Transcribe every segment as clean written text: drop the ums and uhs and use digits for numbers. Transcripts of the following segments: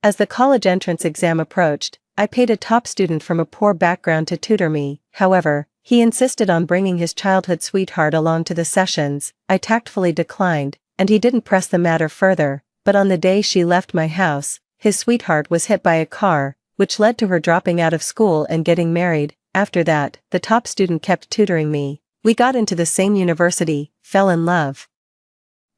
As the college entrance exam approached, I paid a top student from a poor background to tutor me. However, he insisted on bringing his childhood sweetheart along to the sessions. I tactfully declined, and he didn't press the matter further. But on the day she left my house, his sweetheart was hit by a car, which led to her dropping out of school and getting married. After that, the top student kept tutoring me. We got into the same university, fell in love,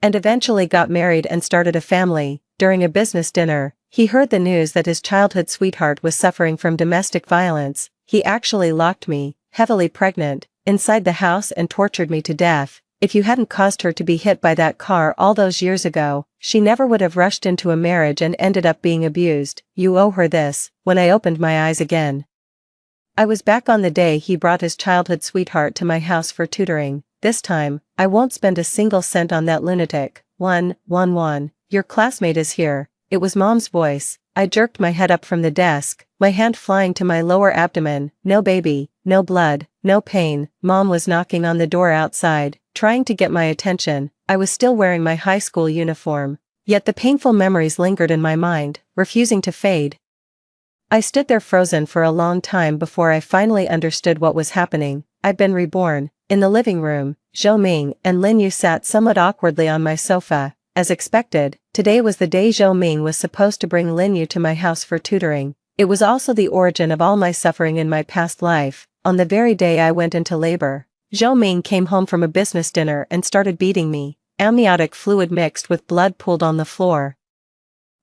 and eventually got married and started a family. During a business dinner, he heard the news that his childhood sweetheart was suffering from domestic violence. He actually locked me, heavily pregnant, inside the house and tortured me to death. If you hadn't caused her to be hit by that car all those years ago, she never would have rushed into a marriage and ended up being abused. You owe her this. When I opened my eyes again, I was back on the day he brought his childhood sweetheart to my house for tutoring. This time, I won't spend a single cent on that lunatic. 111. Your classmate is here. It was Mom's voice. I jerked my head up from the desk, my hand flying to my lower abdomen. No baby, no blood, no pain. Mom was knocking on the door outside, trying to get my attention. I was still wearing my high school uniform, yet the painful memories lingered in my mind, refusing to fade. I stood there frozen for a long time before I finally understood what was happening. I'd been reborn. In the living room, Zhou Ming and Lin Yu sat somewhat awkwardly on my sofa. As expected, today was the day Zhou Ming was supposed to bring Lin Yu to my house for tutoring. It was also the origin of all my suffering in my past life. On the very day I went into labor, Zhou Ming came home from a business dinner and started beating me. Amniotic fluid mixed with blood pooled on the floor,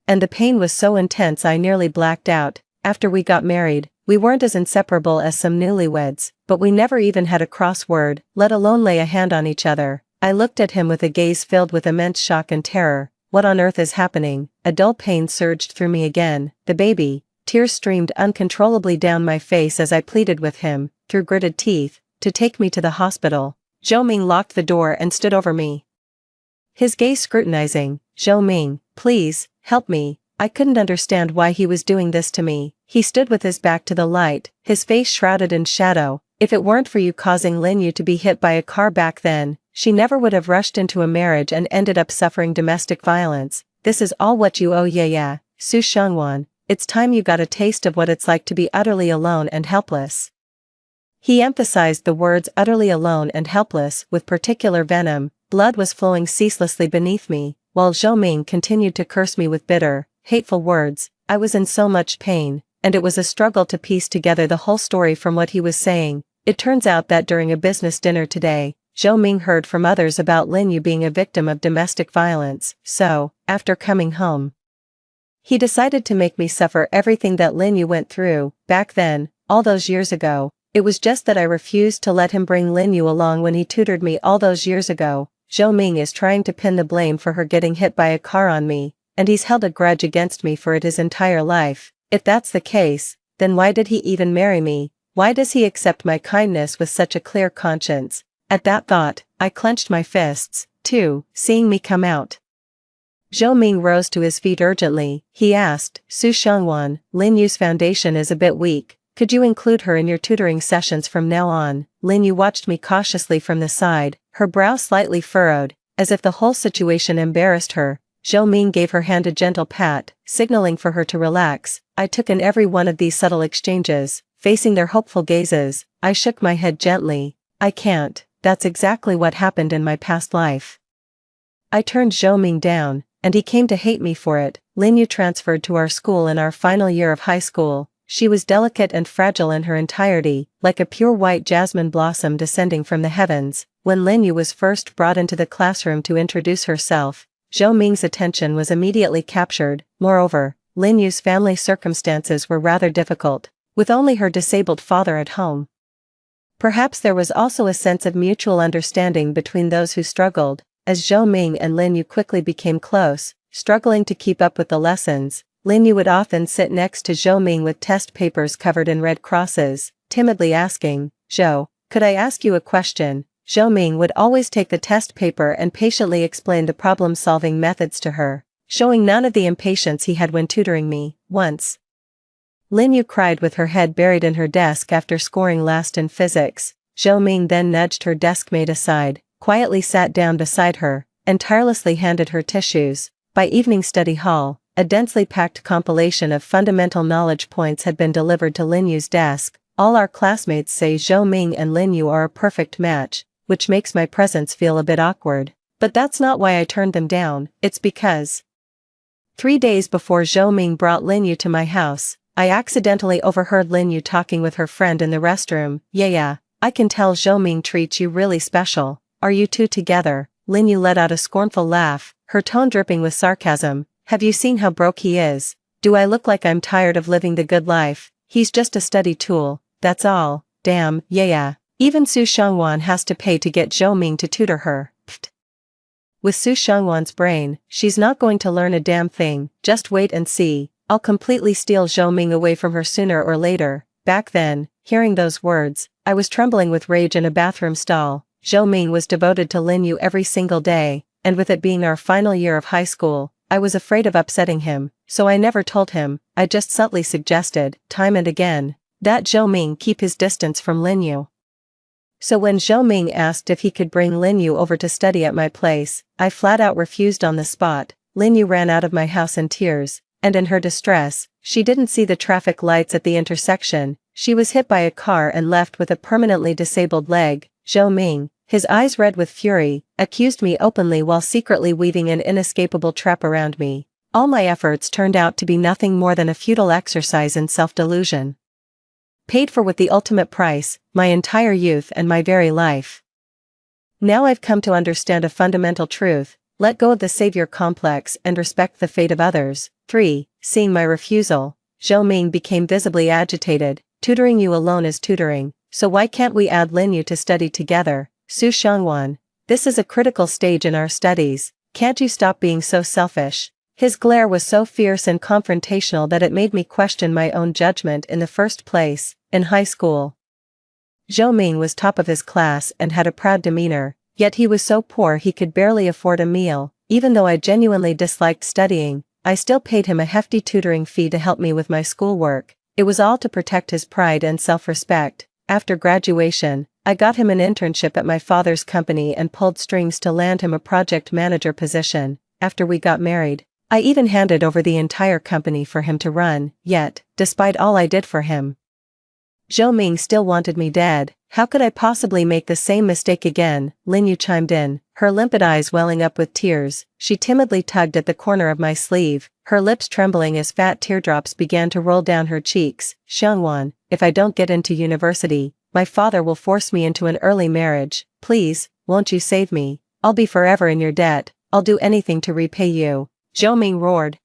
and the pain was so intense I nearly blacked out. After we got married, we weren't as inseparable as some newlyweds, but we never even had a cross word, let alone lay a hand on each other. I looked at him with a gaze filled with immense shock and terror. What on earth is happening? A dull pain surged through me again. The baby. Tears streamed uncontrollably down my face as I pleaded with him, through gritted teeth, to take me to the hospital. Zhou Ming locked the door and stood over me, his gaze scrutinizing. Zhou Ming, please, help me. I couldn't understand why he was doing this to me. He stood with his back to the light, his face shrouded in shadow. If it weren't for you causing Lin Yu to be hit by a car back then, she never would have rushed into a marriage and ended up suffering domestic violence. This is all what you owe. Yeah. Su Shengwan, it's time you got a taste of what it's like to be utterly alone and helpless. He emphasized the words utterly alone and helpless with particular venom. Blood was flowing ceaselessly beneath me, while Zhou Ming continued to curse me with bitter, hateful words. I was in so much pain, and it was a struggle to piece together the whole story from what he was saying. It turns out that during a business dinner today, Zhou Ming heard from others about Lin Yu being a victim of domestic violence, so, after coming home, he decided to make me suffer everything that Lin Yu went through. Back then, all those years ago, it was just that I refused to let him bring Lin Yu along when he tutored me all those years ago. Zhou Ming is trying to pin the blame for her getting hit by a car on me, and he's held a grudge against me for it his entire life. If that's the case, then why did he even marry me? Why does he accept my kindness with such a clear conscience? At that thought, I clenched my fists, too, seeing me come out. Zhou Ming rose to his feet urgently. He asked, Su Shengwan, Lin Yu's foundation is a bit weak. Could you include her in your tutoring sessions from now on? Lin Yu watched me cautiously from the side, her brow slightly furrowed, as if the whole situation embarrassed her. Zhou Ming gave her hand a gentle pat, signaling for her to relax. I took in every one of these subtle exchanges, facing their hopeful gazes. I shook my head gently. I can't. That's exactly what happened in my past life. I turned Zhou Ming down, and he came to hate me for it. Lin Yu transferred to our school in our final year of high school. She was delicate and fragile in her entirety, like a pure white jasmine blossom descending from the heavens. When Lin Yu was first brought into the classroom to introduce herself, Zhou Ming's attention was immediately captured. Moreover, Lin Yu's family circumstances were rather difficult, with only her disabled father at home. Perhaps there was also a sense of mutual understanding between those who struggled. As Zhou Ming and Lin Yu quickly became close, struggling to keep up with the lessons, Lin Yu would often sit next to Zhou Ming with test papers covered in red crosses, timidly asking, Zhou, could I ask you a question? Zhou Ming would always take the test paper and patiently explain the problem-solving methods to her, showing none of the impatience he had when tutoring me. Once, Lin Yu cried with her head buried in her desk after scoring last in physics. Zhou Ming then nudged her deskmate aside, quietly sat down beside her, and tirelessly handed her tissues. By evening study hall, a densely packed compilation of fundamental knowledge points had been delivered to Lin Yu's desk. All our classmates say Zhou Ming and Lin Yu are a perfect match, which makes my presence feel a bit awkward. But that's not why I turned them down, it's because 3 days before Zhou Ming brought Lin Yu to my house, I accidentally overheard Lin Yu talking with her friend in the restroom. Yeah, I can tell Zhou Ming treats you really special. Are you two together? Lin Yu let out a scornful laugh, her tone dripping with sarcasm. Have you seen how broke he is? Do I look like I'm tired of living the good life? He's just a study tool, that's all. Damn, yeah. Even Su Shangwan has to pay to get Zhou Ming to tutor her. Pfft. With Su Shangwan's brain, she's not going to learn a damn thing, just wait and see. I'll completely steal Zhou Ming away from her sooner or later. Back then, hearing those words, I was trembling with rage in a bathroom stall. Zhou Ming was devoted to Lin Yu every single day, and with it being our final year of high school, I was afraid of upsetting him, so I never told him. I just subtly suggested, time and again, that Zhou Ming keep his distance from Lin Yu. So when Zhou Ming asked if he could bring Lin Yu over to study at my place, I flat out refused on the spot. Lin Yu ran out of my house in tears, and in her distress, she didn't see the traffic lights at the intersection. She was hit by a car and left with a permanently disabled leg. Zhou Ming, his eyes red with fury, accused me openly while secretly weaving an inescapable trap around me. All my efforts turned out to be nothing more than a futile exercise in self-delusion. Paid for with the ultimate price, my entire youth and my very life. Now I've come to understand a fundamental truth: let go of the savior complex and respect the fate of others. 3. Seeing my refusal, Zhou Ming became visibly agitated. Tutoring you alone is tutoring, so why can't we add Lin Yu to study together? Su Shangwan, this is a critical stage in our studies, can't you stop being so selfish? His glare was so fierce and confrontational that it made me question my own judgment in the first place. In high school, Zhou Ming was top of his class and had a proud demeanor, yet he was so poor he could barely afford a meal. Even though I genuinely disliked studying, I still paid him a hefty tutoring fee to help me with my schoolwork. It was all to protect his pride and self-respect. After graduation, I got him an internship at my father's company and pulled strings to land him a project manager position. After we got married, I even handed over the entire company for him to run. Yet, despite all I did for him, Zhou Ming still wanted me dead. How could I possibly make the same mistake again? Lin Yu chimed in, her limpid eyes welling up with tears. She timidly tugged at the corner of my sleeve, her lips trembling as fat teardrops began to roll down her cheeks. Xiangwan, if I don't get into university, my father will force me into an early marriage. Please, won't you save me? I'll be forever in your debt. I'll do anything to repay you. Zhou Ming roared.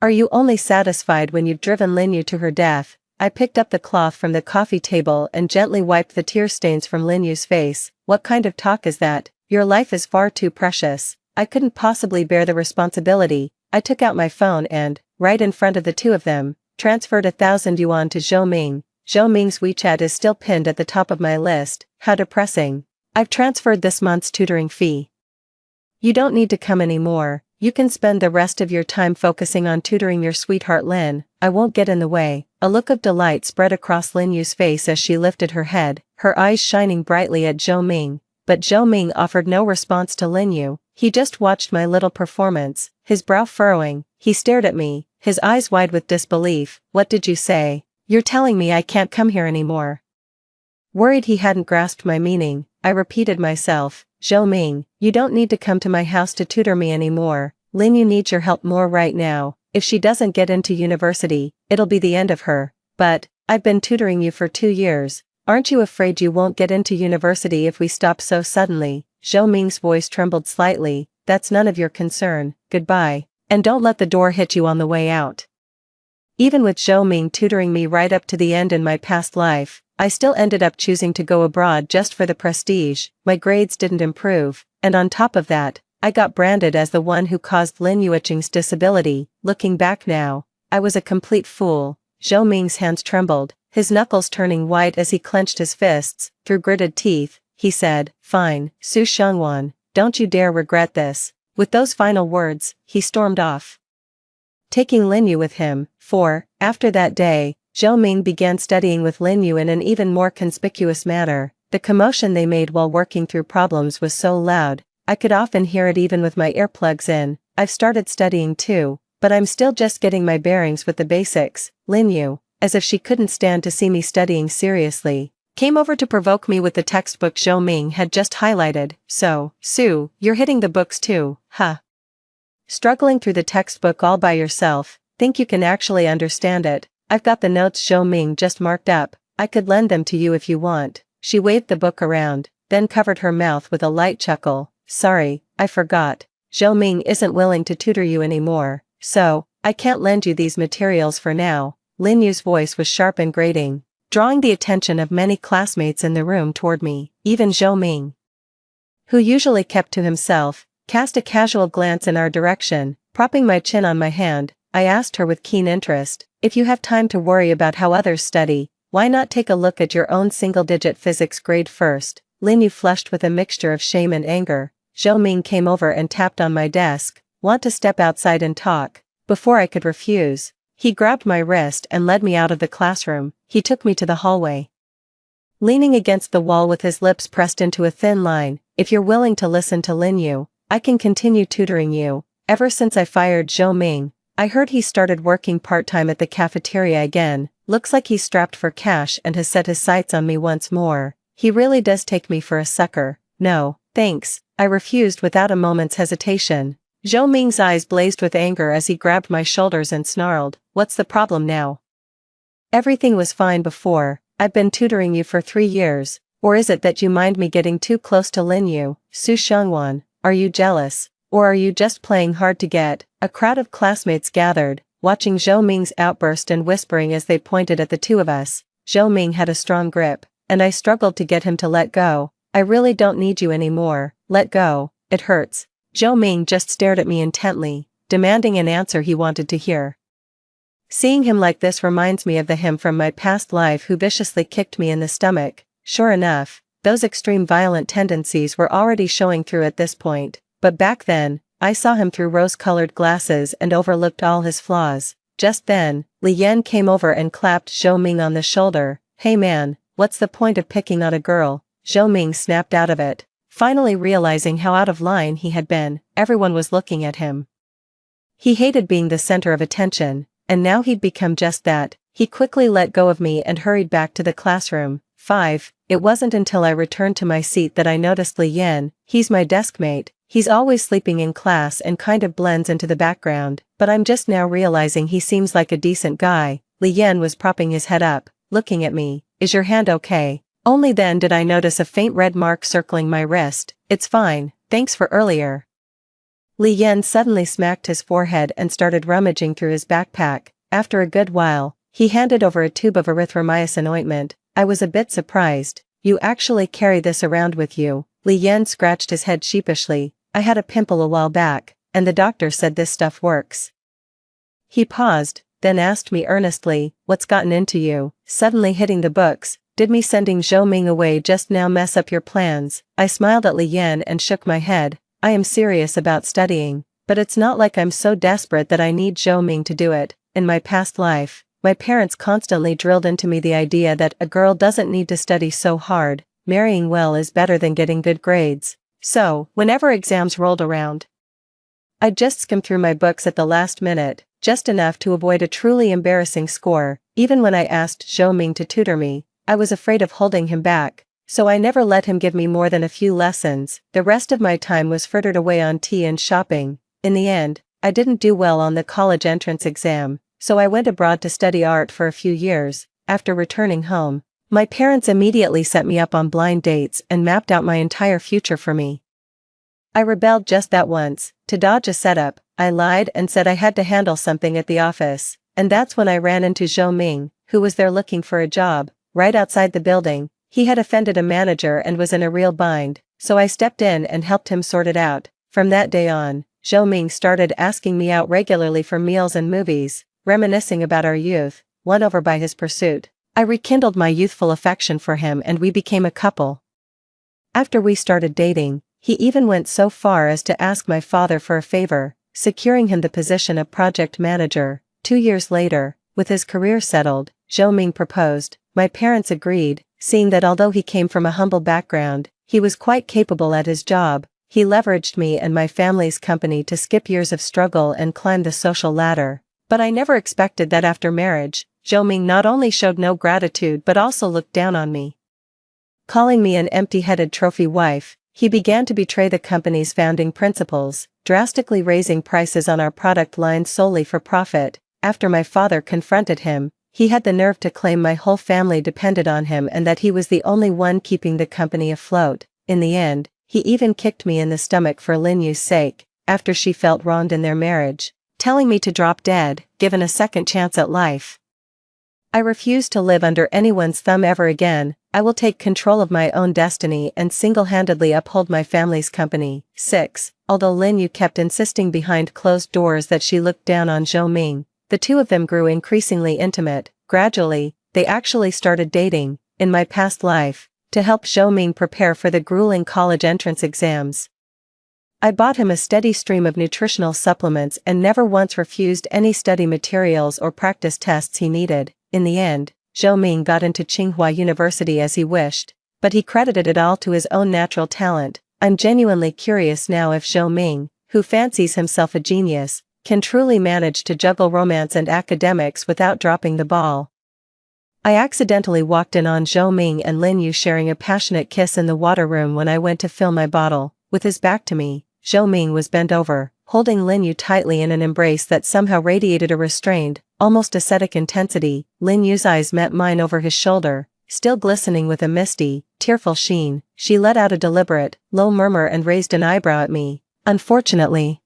Are you only satisfied when you've driven Lin Yu to her death? I picked up the cloth from the coffee table and gently wiped the tear stains from Lin Yu's face. What kind of talk is that? Your life is far too precious. I couldn't possibly bear the responsibility. I took out my phone and, right in front of the two of them, transferred 1,000 yuan to Zhou Ming. Zhou Ming's WeChat is still pinned at the top of my list. How depressing. I've transferred this month's tutoring fee. You don't need to come anymore. You can spend the rest of your time focusing on tutoring your sweetheart Lin. I won't get in the way. A look of delight spread across Lin Yu's face as she lifted her head, her eyes shining brightly at Zhou Ming. But Zhou Ming offered no response to Lin Yu. He just watched my little performance, his brow furrowing. He stared at me, his eyes wide with disbelief. What did you say? You're telling me I can't come here anymore? Worried he hadn't grasped my meaning, I repeated myself. Zhou Ming, you don't need to come to my house to tutor me anymore. Lin Yu needs your help more right now. If she doesn't get into university, it'll be the end of her. But, I've been tutoring you for 2 years. Aren't you afraid you won't get into university if we stop so suddenly? Zhou Ming's voice trembled slightly. That's none of your concern. Goodbye. And don't let the door hit you on the way out. Even with Zhou Ming tutoring me right up to the end in my past life, I still ended up choosing to go abroad just for the prestige. My grades didn't improve, and on top of that, I got branded as the one who caused Lin Yuqing's disability. Looking back now, I was a complete fool. Zhou Ming's hands trembled, his knuckles turning white as he clenched his fists. Through gritted teeth, he said, Fine, Su Shangwan, don't you dare regret this. With those final words, he stormed off, taking Lin Yu with him. After that day, Zhou Ming began studying with Lin Yu in an even more conspicuous manner. The commotion they made while working through problems was so loud, I could often hear it even with my earplugs in. I've started studying too, but I'm still just getting my bearings with the basics. Lin Yu, as if she couldn't stand to see me studying seriously, came over to provoke me with the textbook Zhou Ming had just highlighted. So, Sue, you're hitting the books too, huh? Struggling through the textbook all by yourself, think you can actually understand it? I've got the notes Zhou Ming just marked up, I could lend them to you if you want. She waved the book around, then covered her mouth with a light chuckle. Sorry, I forgot. Zhou Ming isn't willing to tutor you anymore, so, I can't lend you these materials for now. Lin Yu's voice was sharp and grating, drawing the attention of many classmates in the room toward me. Even Zhou Ming, who usually kept to himself, cast a casual glance in our direction. Propping my chin on my hand, I asked her with keen interest, if you have time to worry about how others study, why not take a look at your own single-digit physics grade first? Lin Yu flushed with a mixture of shame and anger. Zhou Ming came over and tapped on my desk. Want to step outside and talk? Before I could refuse, he grabbed my wrist and led me out of the classroom. He took me to the hallway. Leaning against the wall with his lips pressed into a thin line, if you're willing to listen to Lin Yu, I can continue tutoring you. Ever since I fired Zhou Ming, I heard he started working part-time at the cafeteria again. Looks like he's strapped for cash and has set his sights on me once more. He really does take me for a sucker. No, thanks, I refused without a moment's hesitation. Zhou Ming's eyes blazed with anger as he grabbed my shoulders and snarled, what's the problem now? Everything was fine before. I've been tutoring you for 3 years, or is it that you mind me getting too close to Lin Yu? Su Xiangwan, are you jealous, or are you just playing hard to get? A crowd of classmates gathered, watching Zhou Ming's outburst and whispering as they pointed at the two of us. Zhou Ming had a strong grip, and I struggled to get him to let go. I really don't need you anymore. Let go, it hurts. Zhou Ming just stared at me intently, demanding an answer he wanted to hear. Seeing him like this reminds me of the him from my past life who viciously kicked me in the stomach. Sure enough, those extreme violent tendencies were already showing through at this point, but back then, I saw him through rose-colored glasses and overlooked all his flaws. Just then, Li Yan came over and clapped Zhou Ming on the shoulder. Hey man, what's the point of picking on a girl? Zhou Ming snapped out of it, finally realizing how out of line he had been. Everyone was looking at him. He hated being the center of attention, and now he'd become just that. He quickly let go of me and hurried back to the classroom. 5. It wasn't until I returned to my seat that I noticed Li Yan. He's my desk mate. He's always sleeping in class and kind of blends into the background, but I'm just now realizing he seems like a decent guy. Li Yan was propping his head up, looking at me. Is your hand okay? Only then did I notice a faint red mark circling my wrist. It's fine, thanks for earlier. Li Yan suddenly smacked his forehead and started rummaging through his backpack. After a good while, he handed over a tube of erythromycin ointment. I was a bit surprised. You actually carry this around with you? Li Yan scratched his head sheepishly. I had a pimple a while back, and the doctor said this stuff works. He paused, then asked me earnestly, what's gotten into you? Suddenly hitting the books. Did me sending Zhou Ming away just now mess up your plans? I smiled at Li Yan and shook my head. I am serious about studying, but it's not like I'm so desperate that I need Zhou Ming to do it. In my past life, my parents constantly drilled into me the idea that a girl doesn't need to study so hard, marrying well is better than getting good grades. So, whenever exams rolled around, I'd just skim through my books at the last minute, just enough to avoid a truly embarrassing score. Even when I asked Zhou Ming to tutor me, I was afraid of holding him back, so I never let him give me more than a few lessons. The rest of my time was frittered away on tea and shopping. In the end, I didn't do well on the college entrance exam, so I went abroad to study art for a few years. After returning home, my parents immediately set me up on blind dates and mapped out my entire future for me. I rebelled just that once. To dodge a setup, I lied and said I had to handle something at the office, and that's when I ran into Zhou Ming, who was there looking for a job, right outside the building. He had offended a manager and was in a real bind, so I stepped in and helped him sort it out. From that day on, Zhou Ming started asking me out regularly for meals and movies, reminiscing about our youth, won over by his pursuit. I rekindled my youthful affection for him and we became a couple. After we started dating, he even went so far as to ask my father for a favor, securing him the position of project manager. 2 years later, with his career settled, Zhou Ming proposed. My parents agreed, seeing that although he came from a humble background, he was quite capable at his job. he leveraged me and my family's company to skip years of struggle and climb the social ladder. But I never expected that after marriage, Zhou Ming not only showed no gratitude but also looked down on me. Calling me an empty-headed trophy wife, he began to betray the company's founding principles, drastically raising prices on our product line solely for profit. After my father confronted him, he had the nerve to claim my whole family depended on him and that he was the only one keeping the company afloat. In the end, he even kicked me in the stomach for Lin Yu's sake, after she felt wronged in their marriage, telling me to drop dead, given a second chance at life. I refuse to live under anyone's thumb ever again. I will take control of my own destiny and single-handedly uphold my family's company. 6. Although Lin Yu kept insisting behind closed doors that she looked down on Zhou Ming, the two of them grew increasingly intimate. Gradually, they actually started dating. In my past life, to help Zhou Ming prepare for the grueling college entrance exams, I bought him a steady stream of nutritional supplements and never once refused any study materials or practice tests he needed. In the end, Zhou Ming got into Tsinghua University as he wished, but he credited it all to his own natural talent. I'm genuinely curious now if Zhou Ming, who fancies himself a genius, can truly manage to juggle romance and academics without dropping the ball. I accidentally walked in on Zhou Ming and Lin Yu sharing a passionate kiss in the water room when I went to fill my bottle. With his back to me, Zhou Ming was bent over, holding Lin Yu tightly in an embrace that somehow radiated a restrained, almost ascetic intensity. Lin Yu's eyes met mine over his shoulder, still glistening with a misty, tearful sheen. She let out a deliberate, low murmur and raised an eyebrow at me. Unfortunately,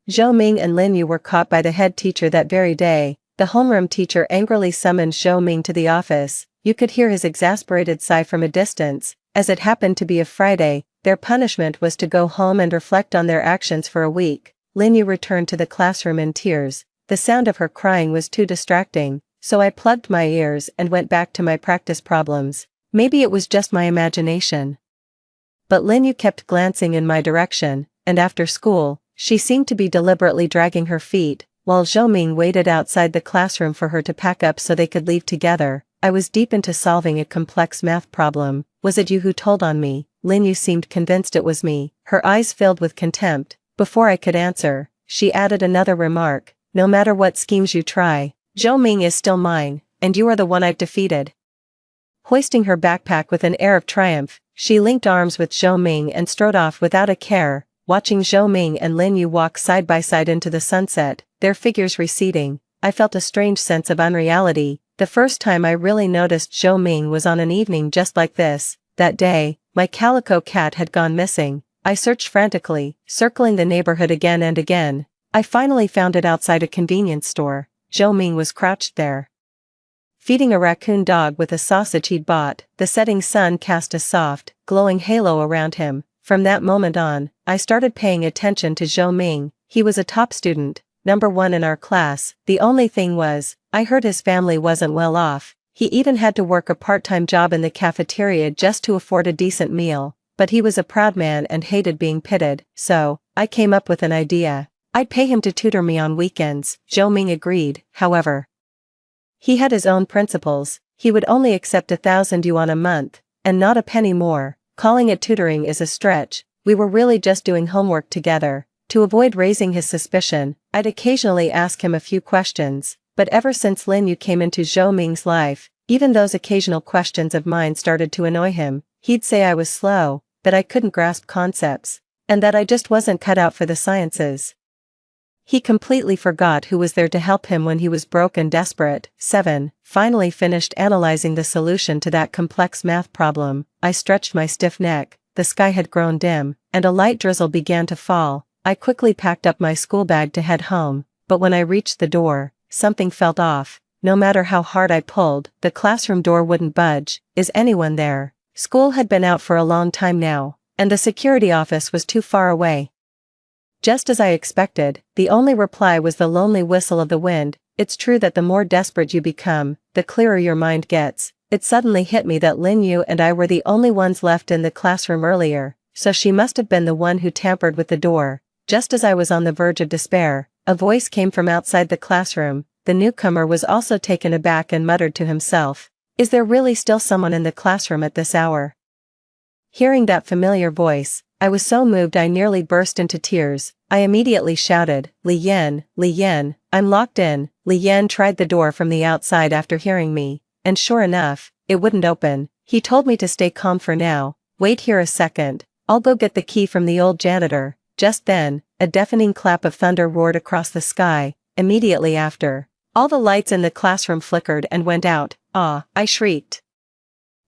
Zhou Ming and Lin Yu were caught by the head teacher that very day. The homeroom teacher angrily summoned Zhou Ming to the office. You could hear his exasperated sigh from a distance. As it happened to be a Friday, their punishment was to go home and reflect on their actions for a week. Lin Yu returned to the classroom in tears. The sound of her crying was too distracting, so I plugged my ears and went back to my practice problems. Maybe it was just my imagination. But Lin Yu kept glancing in my direction, and after school, she seemed to be deliberately dragging her feet, while Zhou Ming waited outside the classroom for her to pack up so they could leave together. I was deep into solving a complex math problem. Was it you who told on me? Lin Yu seemed convinced it was me, her eyes filled with contempt. Before I could answer, she added another remark. No matter what schemes you try, Zhou Ming is still mine, and you are the one I've defeated. Hoisting her backpack with an air of triumph, she linked arms with Zhou Ming and strode off without a care. Watching Zhou Ming and Lin Yu walk side by side into the sunset, their figures receding, I felt a strange sense of unreality. The first time I really noticed Zhou Ming was on an evening just like this. That day, my calico cat had gone missing. I searched frantically, circling the neighborhood again and again. I finally found it outside a convenience store. Zhou Ming was crouched there, feeding a raccoon dog with a sausage he'd bought. The setting sun cast a soft, glowing halo around him. From that moment on, I started paying attention to Zhou Ming. He was a top student, #1 in our class. The only thing was, I heard his family wasn't well off. He even had to work a part-time job in the cafeteria just to afford a decent meal. But he was a proud man and hated being pitted, so I came up with an idea. I'd pay him to tutor me on weekends. Zhou Ming agreed. However, he had his own principles. He would only accept 1,000 yuan a month, and not a penny more. Calling it tutoring is a stretch. We were really just doing homework together. To avoid raising his suspicion, I'd occasionally ask him a few questions. But ever since Lin Yu came into Zhou Ming's life, even those occasional questions of mine started to annoy him. He'd say I was slow, that I couldn't grasp concepts, and that I just wasn't cut out for the sciences. He completely forgot who was there to help him when he was broke and desperate. 7. Finally finished analyzing the solution to that complex math problem, I stretched my stiff neck. The sky had grown dim, and a light drizzle began to fall. I quickly packed up my school bag to head home, but when I reached the door, something felt off. No matter how hard I pulled, the classroom door wouldn't budge. Is anyone there? School had been out for a long time now, and the security office was too far away. Just as I expected, the only reply was the lonely whistle of the wind. It's true that the more desperate you become, the clearer your mind gets. It suddenly hit me that Lin Yu and I were the only ones left in the classroom earlier, so she must have been the one who tampered with the door. Just as I was on the verge of despair, a voice came from outside the classroom. The newcomer was also taken aback and muttered to himself, "Is there really still someone in the classroom at this hour?" Hearing that familiar voice, I was so moved I nearly burst into tears. I immediately shouted, Li Yan, I'm locked in. Li Yan tried the door from the outside after hearing me, and sure enough, it wouldn't open. He told me to stay calm for now. Wait here a second, I'll go get the key from the old janitor. Just then, a deafening clap of thunder roared across the sky. Immediately after, all the lights in the classroom flickered and went out. Ah, I shrieked.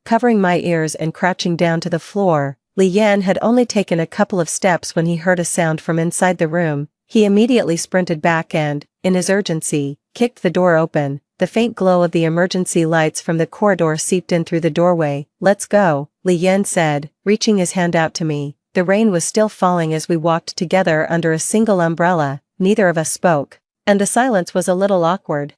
Covering my ears and crouching down to the floor, Li Yan had only taken a couple of steps when he heard a sound from inside the room. He immediately sprinted back and, in his urgency, kicked the door open. The faint glow of the emergency lights from the corridor seeped in through the doorway. Let's go, Li Yan said, reaching his hand out to me. The rain was still falling as we walked together under a single umbrella. Neither of us spoke, and the silence was a little awkward.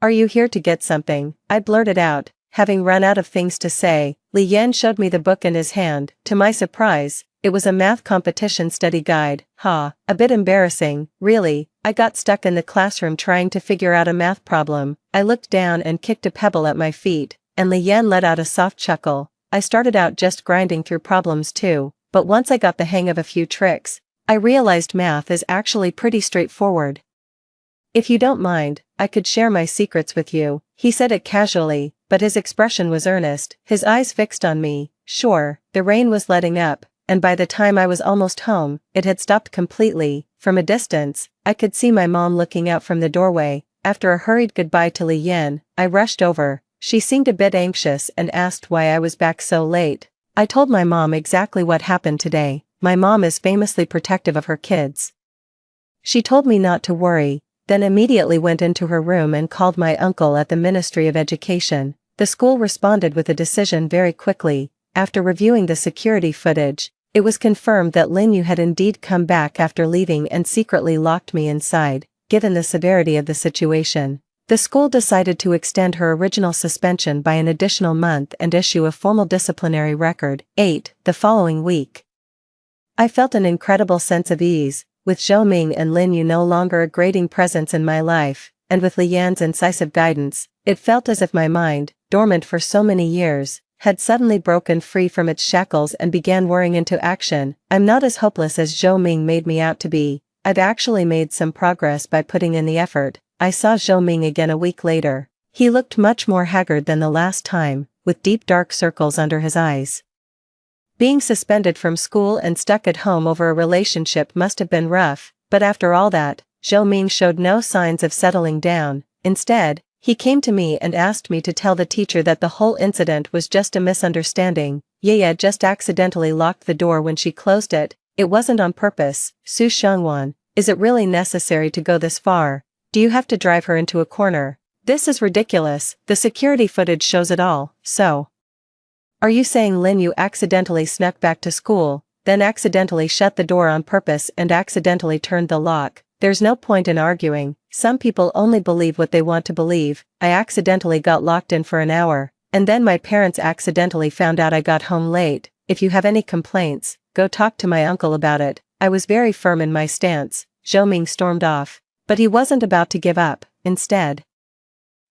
Are you here to get something? I blurted out, having run out of things to say. Li Yan showed me the book in his hand. To my surprise, it was a math competition study guide. A bit embarrassing, really. I got stuck in the classroom trying to figure out a math problem. I looked down and kicked a pebble at my feet, and Li Yan let out a soft chuckle. I started out just grinding through problems too, but once I got the hang of a few tricks, I realized math is actually pretty straightforward. If you don't mind, I could share my secrets with you. He said it casually, but his expression was earnest, his eyes fixed on me. Sure. The rain was letting up, and by the time I was almost home, it had stopped completely. From a distance, I could see my mom looking out from the doorway. After a hurried goodbye to Li Yan, I rushed over. She seemed a bit anxious and asked why I was back so late. I told my mom exactly what happened today. My mom is famously protective of her kids. She told me not to worry, then immediately went into her room and called my uncle at the Ministry of Education. The school responded with a decision very quickly. After reviewing the security footage, it was confirmed that Lin Yu had indeed come back after leaving and secretly locked me inside. Given the severity of the situation, the school decided to extend her original suspension by an additional month and issue a formal disciplinary record. 8. The following week, I felt an incredible sense of ease. With Zhou Ming and Lin Yu no longer a grating presence in my life, and with Li Yan's incisive guidance, it felt as if my mind, dormant for so many years, had suddenly broken free from its shackles and began whirring into action. I'm not as hopeless as Zhou Ming made me out to be. I've actually made some progress by putting in the effort. I saw Zhou Ming again a week later. He looked much more haggard than the last time, with deep dark circles under his eyes. Being suspended from school and stuck at home over a relationship must have been rough, but after all that, Zhou Ming showed no signs of settling down. Instead, he came to me and asked me to tell the teacher that the whole incident was just a misunderstanding. Yaya just accidentally locked the door when she closed it. It wasn't on purpose. Su Xiangwan, is it really necessary to go this far? Do you have to drive her into a corner? This is ridiculous. The security footage shows it all. So, are you saying Lin Yu accidentally snuck back to school, then accidentally shut the door on purpose and accidentally turned the lock? There's no point in arguing. Some people only believe what they want to believe. I accidentally got locked in for an hour, and then my parents accidentally found out I got home late. If you have any complaints, go talk to my uncle about it. I was very firm in my stance. Zhou Ming stormed off, but he wasn't about to give up. Instead,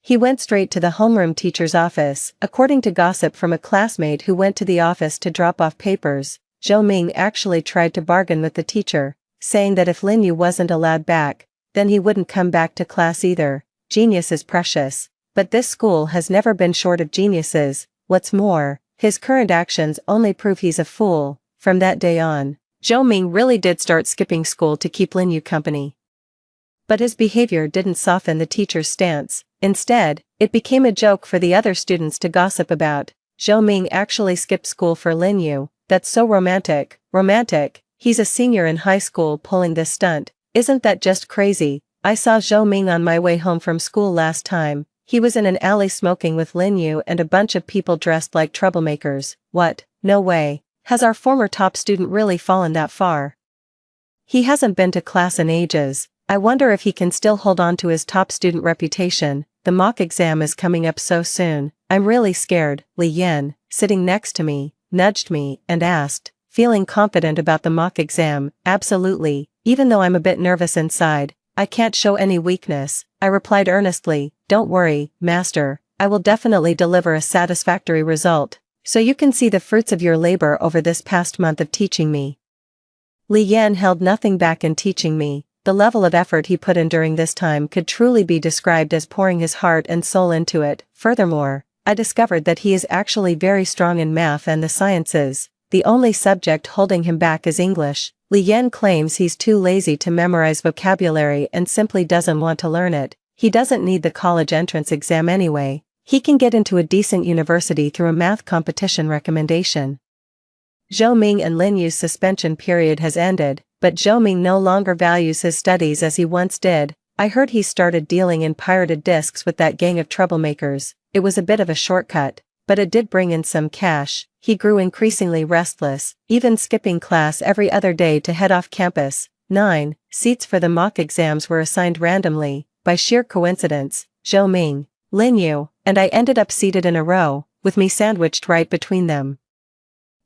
he went straight to the homeroom teacher's office. According to gossip from a classmate who went to the office to drop off papers, Zhou Ming actually tried to bargain with the teacher, saying that if Lin Yu wasn't allowed back, then he wouldn't come back to class either. Genius is precious, but this school has never been short of geniuses. What's more, his current actions only prove he's a fool. From that day on, Zhou Ming really did start skipping school to keep Lin Yu company. But his behavior didn't soften the teacher's stance. Instead, it became a joke for the other students to gossip about. Zhou Ming actually skipped school for Lin Yu. That's so romantic. Romantic? He's a senior in high school pulling this stunt. Isn't that just crazy? I saw Zhou Ming on my way home from school last time. He was in an alley smoking with Lin Yu and a bunch of people dressed like troublemakers. What? No way. Has our former top student really fallen that far? He hasn't been to class in ages. I wonder if he can still hold on to his top student reputation. The mock exam is coming up so soon. I'm really scared. Li Yan, sitting next to me, nudged me and asked, feeling confident about the mock exam. Absolutely, even though I'm a bit nervous inside. I can't show any weakness. I replied earnestly. Don't worry, master. I will definitely deliver a satisfactory result. so you can see the fruits of your labor over this past month of teaching me. Li Yan held nothing back in teaching me. The level of effort he put in during this time could truly be described as pouring his heart and soul into it. Furthermore, I discovered that he is actually very strong in math and the sciences. The only subject holding him back is English. Li Yan claims he's too lazy to memorize vocabulary and simply doesn't want to learn it. He doesn't need the college entrance exam anyway. He can get into a decent university through a math competition recommendation. Zhou Ming and Lin Yu's suspension period has ended, but Zhou Ming no longer values his studies as he once did. I heard he started dealing in pirated discs with that gang of troublemakers. It was a bit of a shortcut, but it did bring in some cash. He grew increasingly restless, even skipping class every other day to head off campus. 9 seats for the mock exams were assigned randomly. By sheer coincidence, Zhou Ming, Lin Yu, and I ended up seated in a row, with me sandwiched right between them.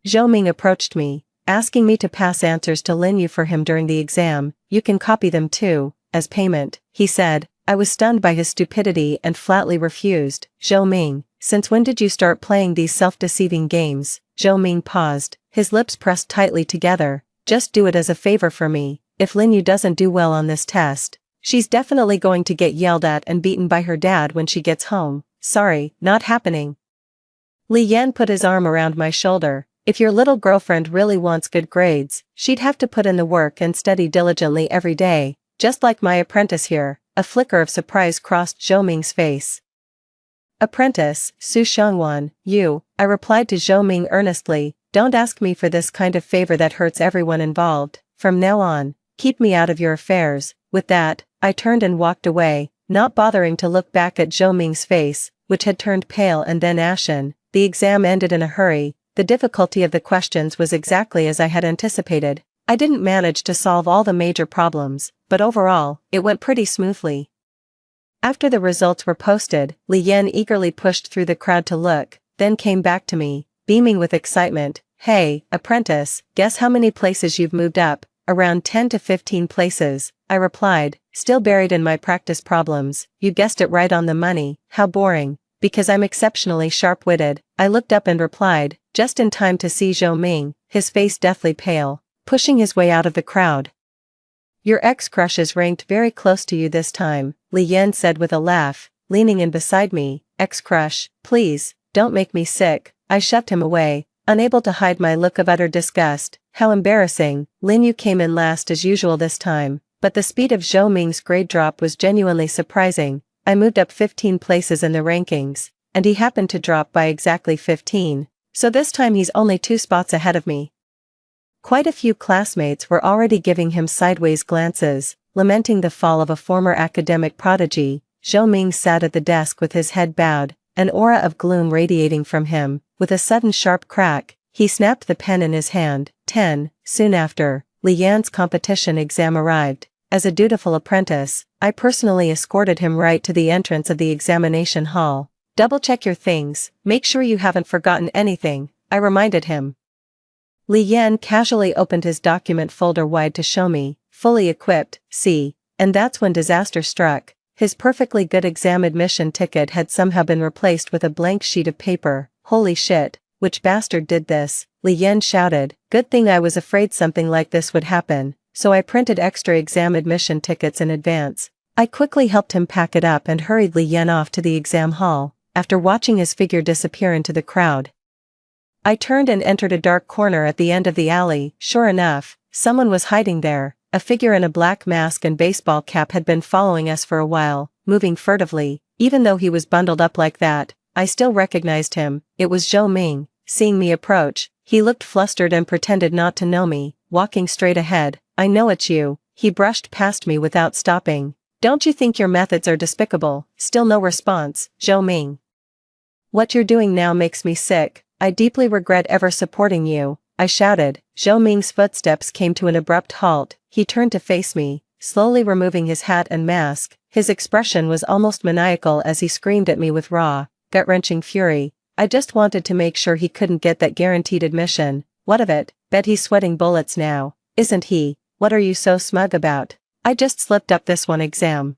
Zhou Ming approached me, asking me to pass answers to Lin Yu for him during the exam. You can copy them too, as payment, he said. I was stunned by his stupidity and flatly refused. Zhou Ming, since when did you start playing these self-deceiving games? Zhou Ming paused, his lips pressed tightly together. Just do it as a favor for me. If Lin Yu doesn't do well on this test, she's definitely going to get yelled at and beaten by her dad when she gets home. Sorry, not happening. Li Yan put his arm around my shoulder. If your little girlfriend really wants good grades, she'd have to put in the work and study diligently every day, just like my apprentice here. A flicker of surprise crossed Zhou Ming's face. Apprentice, Su Xiangwan, you, I replied to Zhou Ming earnestly, don't ask me for this kind of favor that hurts everyone involved. From now on, keep me out of your affairs. With that, I turned and walked away, not bothering to look back at Zhou Ming's face, which had turned pale and then ashen. The exam ended in a hurry. The difficulty of the questions was exactly as I had anticipated. I didn't manage to solve all the major problems, but overall, it went pretty smoothly. After the results were posted, Li Yan eagerly pushed through the crowd to look, then came back to me, beaming with excitement. Hey, apprentice, guess how many places you've moved up? Around 10 to 15 places, I replied, still buried in my practice problems. You guessed it right on the money. How boring. Because I'm exceptionally sharp-witted, I looked up and replied, just in time to see Zhou Ming, his face deathly pale, pushing his way out of the crowd. Your ex-crush is ranked very close to you this time, Li Yan said with a laugh, leaning in beside me. Ex-crush, please, don't make me sick. I shoved him away, unable to hide my look of utter disgust. How embarrassing. Lin Yu came in last as usual this time, but the speed of Zhou Ming's grade drop was genuinely surprising. I moved up 15 places in the rankings, and he happened to drop by exactly 15, so this time he's only 2 spots ahead of me. Quite a few classmates were already giving him sideways glances, lamenting the fall of a former academic prodigy. Zhou Ming sat at the desk with his head bowed, an aura of gloom radiating from him. With a sudden sharp crack, he snapped the pen in his hand. 10. Soon after, Li Yan's competition exam arrived. As a dutiful apprentice, I personally escorted him right to the entrance of the examination hall. Double-check your things, make sure you haven't forgotten anything, I reminded him. Li Yan casually opened his document folder wide to show me, fully equipped, see, and that's when disaster struck. His perfectly good exam admission ticket had somehow been replaced with a blank sheet of paper. Holy shit, which bastard did this? Li Yan shouted. Good thing I was afraid something like this would happen, so I printed extra exam admission tickets in advance. I quickly helped him pack it up and hurried Li Yan off to the exam hall. After watching his figure disappear into the crowd, I turned and entered a dark corner at the end of the alley. Sure enough, someone was hiding there. A figure in a black mask and baseball cap had been following us for a while, moving furtively. Even though he was bundled up like that, I still recognized him. It was Zhou Ming. Seeing me approach, he looked flustered and pretended not to know me, walking straight ahead. I know it's you. He brushed past me without stopping. Don't you think your methods are despicable? Still no response. Zhou Ming. What you're doing now makes me sick. I deeply regret ever supporting you, I shouted. Zhou Ming's footsteps came to an abrupt halt. He turned to face me, slowly removing his hat and mask. His expression was almost maniacal as he screamed at me with raw, gut-wrenching fury. I just wanted to make sure he couldn't get that guaranteed admission. What of it? Bet he's sweating bullets now, isn't he? What are you so smug about? I just slipped up this one exam.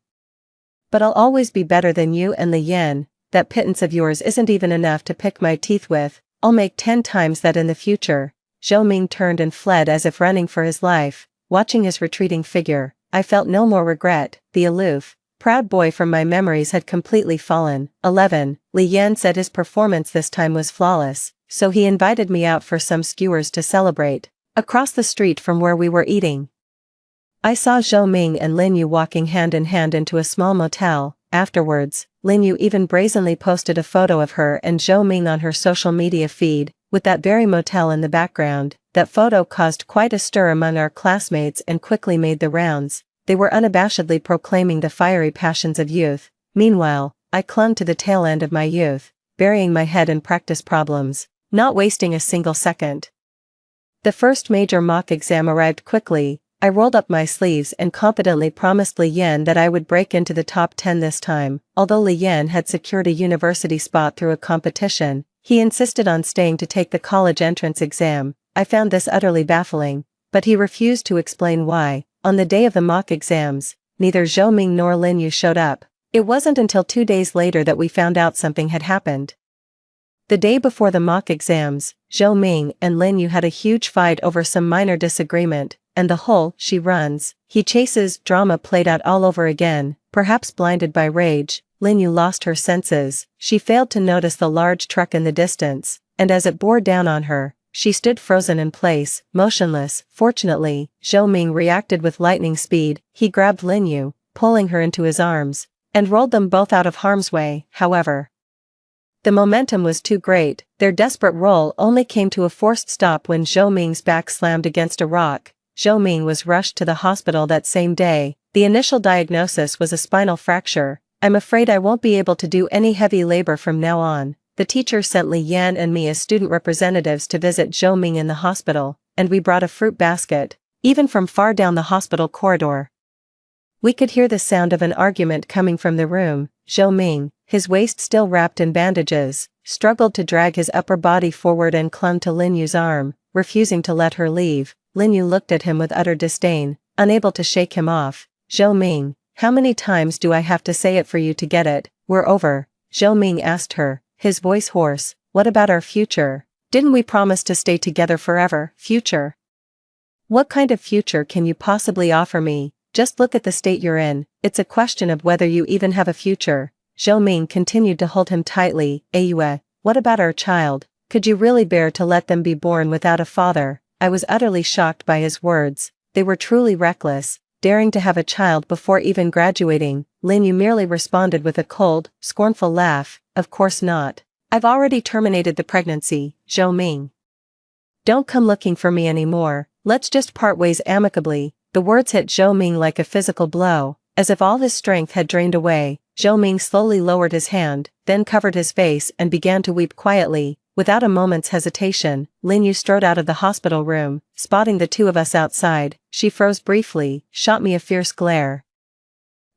But I'll always be better than you and Li Yan. That pittance of yours isn't even enough to pick my teeth with. I'll make 10 times that in the future. Zhou Ming turned and fled as if running for his life. Watching his retreating figure, I felt no more regret. The aloof, proud boy from my memories had completely fallen. 11. Li Yan said his performance this time was flawless, so he invited me out for some skewers to celebrate. Across the street from where we were eating, I saw Zhou Ming and Lin Yu walking hand in hand into a small motel. Afterwards, Lin Yu even brazenly posted a photo of her and Zhou Ming on her social media feed, with that very motel in the background. That photo caused quite a stir among our classmates and quickly made the rounds. They were unabashedly proclaiming the fiery passions of youth. Meanwhile, I clung to the tail end of my youth, burying my head in practice problems, not wasting a single second. The first major mock exam arrived quickly. I rolled up my sleeves and confidently promised Li Yan that I would break into the top 10 this time. Although Li Yan had secured a university spot through a competition, he insisted on staying to take the college entrance exam. I found this utterly baffling, but he refused to explain why. On the day of the mock exams, neither Zhou Ming nor Lin Yu showed up. It wasn't until 2 days later that we found out something had happened. The day before the mock exams, Zhou Ming and Lin Yu had a huge fight over some minor disagreement, and the whole "she runs, he chases" drama played out all over again. Perhaps blinded by rage, Lin Yu lost her senses. She failed to notice the large truck in the distance, and as it bore down on her, she stood frozen in place, motionless. Fortunately, Zhou Ming reacted with lightning speed. He grabbed Lin Yu, pulling her into his arms, and rolled them both out of harm's way. However, the momentum was too great. Their desperate roll only came to a forced stop when Zhou Ming's back slammed against a rock. Zhou Ming was rushed to the hospital that same day. The initial diagnosis was a spinal fracture. I'm afraid I won't be able to do any heavy labor from now on. The teacher sent Li Yan and me as student representatives to visit Zhou Ming in the hospital, and we brought a fruit basket, even from far down the hospital corridor. We could hear the sound of an argument coming from the room. Zhou Ming, his waist still wrapped in bandages, struggled to drag his upper body forward and clung to Lin Yu's arm, refusing to let her leave. Lin Yu looked at him with utter disdain, unable to shake him off. Zhou Ming, how many times do I have to say it for you to get it? We're over. Zhou Ming asked her, his voice hoarse. What about our future? Didn't we promise to stay together forever? Future? What kind of future can you possibly offer me? Just look at the state you're in. It's a question of whether you even have a future. Zhou Ming continued to hold him tightly. Ayue, what about our child? Could you really bear to let them be born without a father? I was utterly shocked by his words. They were truly reckless, daring to have a child before even graduating. Lin Yu merely responded with a cold, scornful laugh. Of course not. I've already terminated the pregnancy, Zhou Ming. Don't come looking for me anymore. Let's just part ways amicably. The words hit Zhou Ming like a physical blow. As if all his strength had drained away, Zhou Ming slowly lowered his hand, then covered his face and began to weep quietly. Without a moment's hesitation, Lin Yu strode out of the hospital room. Spotting the two of us outside, she froze briefly, shot me a fierce glare,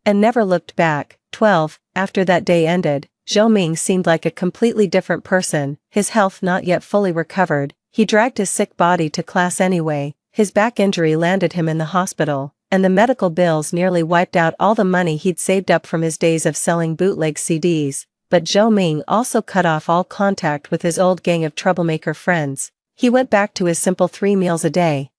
and never looked back. 12. After that day ended, Zhou Ming seemed like a completely different person. His health not yet fully recovered. He dragged his sick body to class anyway. His back injury landed him in the hospital, and the medical bills nearly wiped out all the money he'd saved up from his days of selling bootleg CDs. But Zhou Ming also cut off all contact with his old gang of troublemaker friends. He went back to his simple 3 meals a day,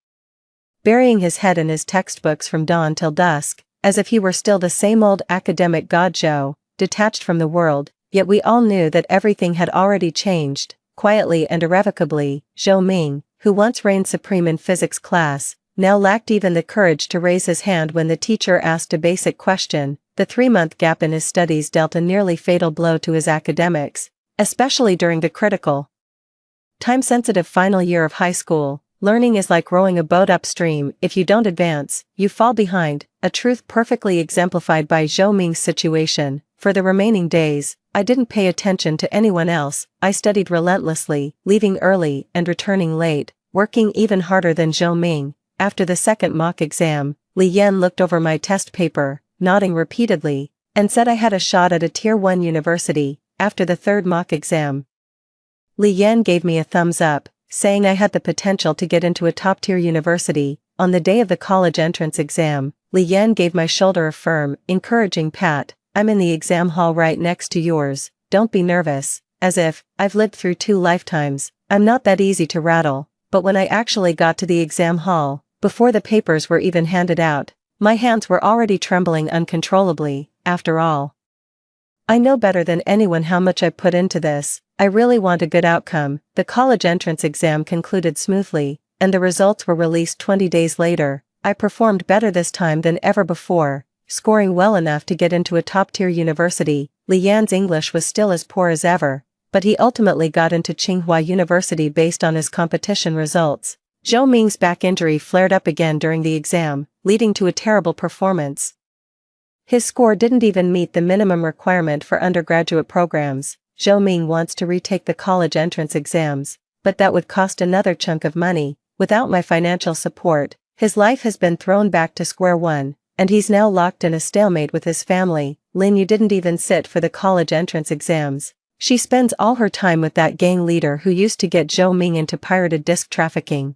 burying his head in his textbooks from dawn till dusk, as if he were still the same old academic Zhou, detached from the world. Yet we all knew that everything had already changed. Quietly and irrevocably, Zhou Ming, who once reigned supreme in physics class, now lacked even the courage to raise his hand when the teacher asked a basic question. The 3-month gap in his studies dealt a nearly fatal blow to his academics, especially during the critical, time-sensitive final year of high school. Learning is like rowing a boat upstream. If you don't advance, you fall behind, a truth perfectly exemplified by Zhou Ming's situation. For the remaining days, I didn't pay attention to anyone else. I studied relentlessly, leaving early and returning late, working even harder than Zhou Ming. After the second mock exam, Li Yan looked over my test paper, nodding repeatedly, and said I had a shot at a Tier 1 university. After the third mock exam, Li Yan gave me a thumbs up, saying I had the potential to get into a top-tier university. On the day of the college entrance exam, Li Yan gave my shoulder a firm, encouraging pat. I'm in the exam hall right next to yours. Don't be nervous. As if, I've lived through 2 lifetimes. I'm not that easy to rattle, but when I actually got to the exam hall, before the papers were even handed out, my hands were already trembling uncontrollably. After all, I know better than anyone how much I put into this. I really want a good outcome. The college entrance exam concluded smoothly, and the results were released 20 days later. I performed better this time than ever before, scoring well enough to get into a top-tier university. Li Yan's English was still as poor as ever, but he ultimately got into Tsinghua University based on his competition results. Zhou Ming's back injury flared up again during the exam, leading to a terrible performance. His score didn't even meet the minimum requirement for undergraduate programs. Zhou Ming wants to retake the college entrance exams, but that would cost another chunk of money. Without my financial support, his life has been thrown back to square one, and he's now locked in a stalemate with his family. Lin Yu didn't even sit for the college entrance exams. She spends all her time with that gang leader who used to get Zhou Ming into pirated disc trafficking,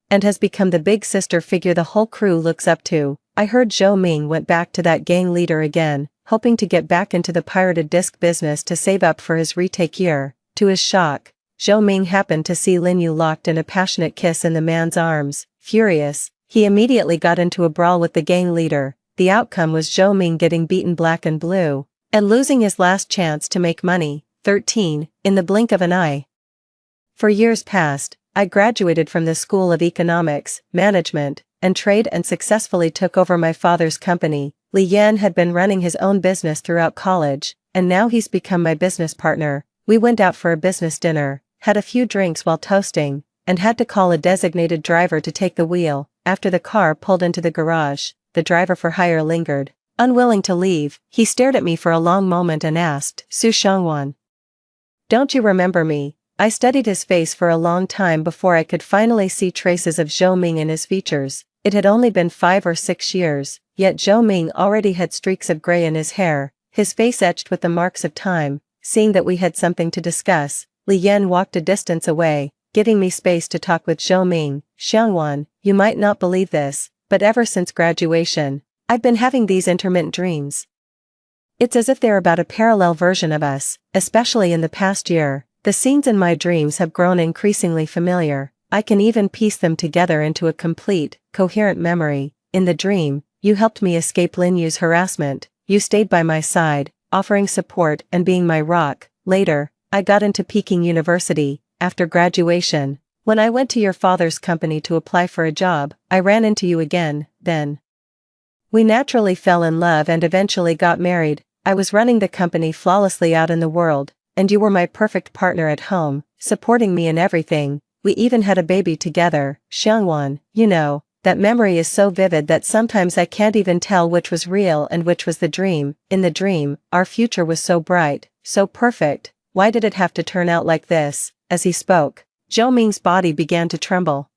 and has become the big sister figure the whole crew looks up to. I heard Zhou Ming went back to that gang leader again, hoping to get back into the pirated disc business to save up for his retake year. To his shock, Zhou Ming happened to see Lin Yu locked in a passionate kiss in the man's arms. Furious, he immediately got into a brawl with the gang leader. The outcome was Zhou Ming getting beaten black and blue, and losing his last chance to make money. 13, in the blink of an eye. For years past, I graduated from the School of Economics, Management, and Trade and successfully took over my father's company. Li Yan had been running his own business throughout college, and now he's become my business partner. We went out for a business dinner, had a few drinks while toasting, and had to call a designated driver to take the wheel. After the car pulled into the garage, the driver for hire lingered. Unwilling to leave, he stared at me for a long moment and asked, "Su Shangwan, don't you remember me?" I studied his face for a long time before I could finally see traces of Zhou Ming in his features. It had only been 5 or 6 years, yet Zhou Ming already had streaks of gray in his hair, his face etched with the marks of time. Seeing that we had something to discuss, Li Yan walked a distance away, giving me space to talk with Zhou Ming. "Xiangwan, you might not believe this, but ever since graduation, I've been having these intermittent dreams. It's as if they're about a parallel version of us, especially in the past year. The scenes in my dreams have grown increasingly familiar. I can even piece them together into a complete, coherent memory. In the dream, you helped me escape Lin Yu's harassment. You stayed by my side, offering support and being my rock. Later, I got into Peking University. After graduation, when I went to your father's company to apply for a job, I ran into you again. Then we naturally fell in love and eventually got married. I was running the company flawlessly out in the world, and you were my perfect partner at home, supporting me in everything. We even had a baby together." Xiangwan, you know, that memory is so vivid that sometimes I can't even tell which was real and which was the dream. In the dream, our future was so bright, so perfect. Why did it have to turn out like this? As he spoke, Zhou Ming's body began to tremble.